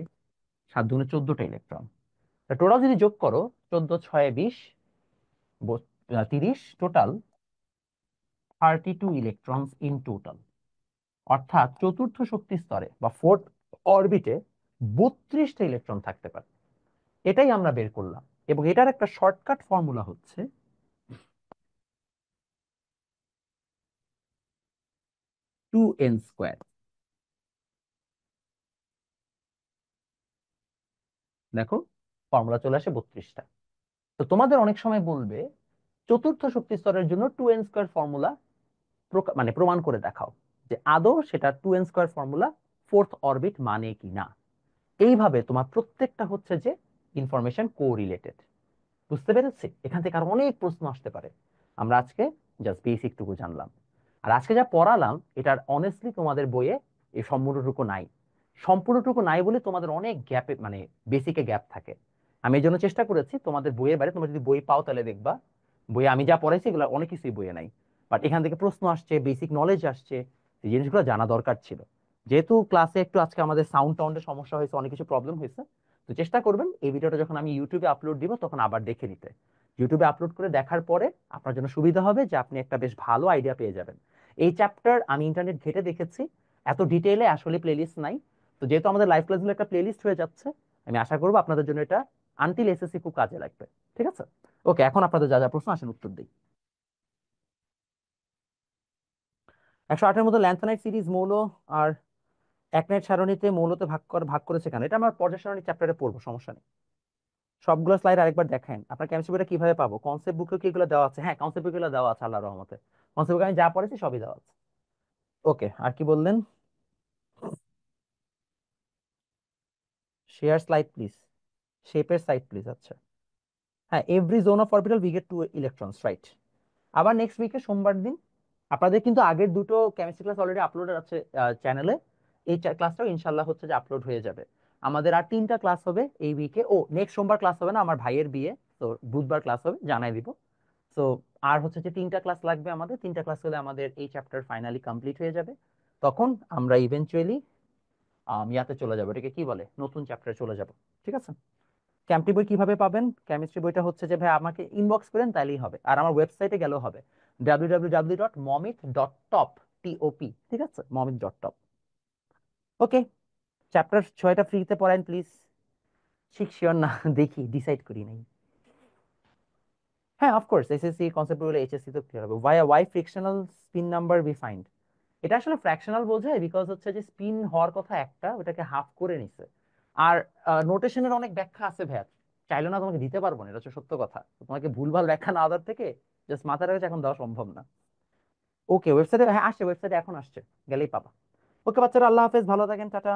7 দুগুণে 14টা ইলেকট্রন। টোটাল যদি যোগ করো, 14 6 20, 30, টোটাল 32 ইলেকট্রনস ইন টোটাল। অর্থাৎ চতুর্থ শক্তি স্তরে বা ফোর্থ অরবিটে 32টা ইলেকট্রন থাকতে পারে। এটাই আমরা বের করলাম, এবং এটার একটা শর্টকাট ফর্মুলা হচ্ছে 2n²। দেখো, ফর্মুলা চলে আসে 32টা। তো তোমাদের অনেক সময় বলবে চতুর্থ শক্তি স্তরের জন্য 2n² ফর্মুলা মানে প্রমাণ করে দেখাও যে আদৌ সেটা 2n² ফর্মুলা ফোর্থ অরবিট মানে কি না। এইভাবে তোমার প্রত্যেকটা হচ্ছে যে ইনফরমেশন কোরিলেটেড। বুঝতে পেরেছি? এখান থেকে আর অনেক প্রশ্ন আসতে পারে। আমরা আজকে জাস্ট বেসিক টুকু জানলাম। আর আজকে যা পড়ালাম এটার অনেস্টলি তোমাদের বইয়ে এই সম্পূর্ণটুকু নাই। সম্পূর্ণটুকু নাই বলে তোমাদের অনেক গ্যাপে, মানে বেসিকে গ্যাপ থাকে। আমি এই জন্য চেষ্টা করেছি তোমাদের বইয়ের বাইরে, তোমরা যদি বই পাও তাহলে দেখবা বইয়ে আমি যা পড়াইছি এগুলো অনেক কিছুই বইয়ে নাই। বাট এখান থেকে প্রশ্ন আসছে, বেসিক নলেজ আসছে, এই জিনিসগুলো জানা দরকার ছিল। যেহেতু ক্লাসে একটু আজকে আমাদের সাউন্ড টাউন্ডের সমস্যা হয়েছে, অনেক কিছু প্রবলেম হয়েছে, তো চেষ্টা করবেন এই ভিডিওটা যখন আমি ইউটিউবে আপলোড দিব তখন আবার দেখে নিতে। ইউটিউবে আপলোড করে দেখার পরে আপনার জন্য সুবিধা হবে যে আপনি একটা বেশ ভালো আইডিয়া পেয়ে যাবেন। এই চ্যাপ্টার আমি ইন্টারনেট ঘেটে দেখেছি, এত ডিটেইলে আসলে প্লেলিস্ট নাই। তো যেহেতু আমাদের লাইভ ক্লাসগুলো একটা প্লেলিস্ট হয়ে যাচ্ছে, আমি আশা করবো আপনাদের জন্য এটা আনটিল এসএসসি খুব কাজে লাগবে। ঠিক আছে? ওকে, এখন আপনাদের যা যা প্রশ্ন আসেন উত্তর দিই। 108-এর মধ্যে ল্যান্থানাইট সিরিজ মৌল আর একনাইট সারণীতে মৌলতে ভাগ করেছে কেন? এটা আমার পর্যায় সারণী চ্যাপ্টারে পড়বো, সমস্যা নেই। সবগুলো স্লাইড আরেকবার দেখেন। আপনার কেমিস্ট্রি বইটা কিভাবে পাবো? কনসেপ্ট বুকে কি এগুলো দেওয়া আছে? হ্যাঁ, কনসেপ্ট বুকে এগুলো দেওয়া আছে, আল্লাহর রহমতে। কনসেপ্ট বুকে আমি যা পড়েছি সবই দেওয়া আছে। ওকে, আর কি বললেন? শেয়ার স্লাইড প্লিজ, শেপের সাইড প্লিজ। আচ্ছা, হ্যাঁ, every zone of orbital we get 2 electrons, right. আবার নেক্সট উইকে সোমবার দিন আপনাদের কিন্তু আগের দুটো কেমিস্ট্রি ক্লাস অলরেডি আপলোডেড আছে চ্যানেলে। এই ক্লাসটাও ইনশাল্লাহ হচ্ছে যে আপলোড হয়ে যাবে। আমাদের আর 3টা ক্লাস হবে এই উইকে। ও, নেক্সট সোমবার ক্লাস হবে না, আমার ভাইয়ের বিয়ে, তো বুধবার ক্লাস হবে, জানাই দিব। তো আর হচ্ছে যে 3টা ক্লাস লাগবে আমাদের। 3টা ক্লাস হলে আমাদের এই চ্যাপ্টার ফাইনালি কমপ্লিট হয়ে যাবে। তখন আমরা ইভেনচুয়ালি ইয়াতে চলে যাবো, এটাকে কি বলে, নতুন চ্যাপ্টারে চলে যাব। ঠিক আছে? কেমিস্ট্রি বই কিভাবে পাবেন? কেমিস্ট্রি বইটা হচ্ছে যে ভাই আমাকে ইনবক্স করেন তাইলেই হবে, আর আমার ওয়েবসাইটে গেলেও হবে, www.momit.top, TOP। ঠিক আছে? momit.top। ওকে, চ্যাপ্টার 6টা ফ্রিতে পড়ান প্লিজ। ঠিক শিওর না, দেখি, ডিসাইড করি নাই। হ্যাঁ, অফকোর্স এসএসসি কনসেপ্ট বলে এইচএসসি তো ক্লিয়ার হবে। Why fractional spin number be find? এটা আসলে ফ্র্যাকশনাল বোঝায়, বিকজ হচ্ছে যে স্পিন হওয়ার কথা একটা, ওটাকে হাফ করে নিছে। আর নোটেশনের অনেক ব্যাখ্যা আছে ভাইয়া, চাইলে না তোমাকে দিতে পারবো না, এটা হচ্ছে সত্য কথা। তো তোমাকে ভুলভাল ব্যাখ্যা না দেওয়ার থেকে জাস্ট মাথায় রেখে এখন দেওয়া সম্ভব না। ওকে, ওয়েবসাইটে, হ্যাঁ আসছে, ওয়েবসাইটে এখন আসছে, গেলেই পাবা। ওকে বাচ্চারা, আল্লাহ হাফেজ, ভালো থাকেন, টাটা।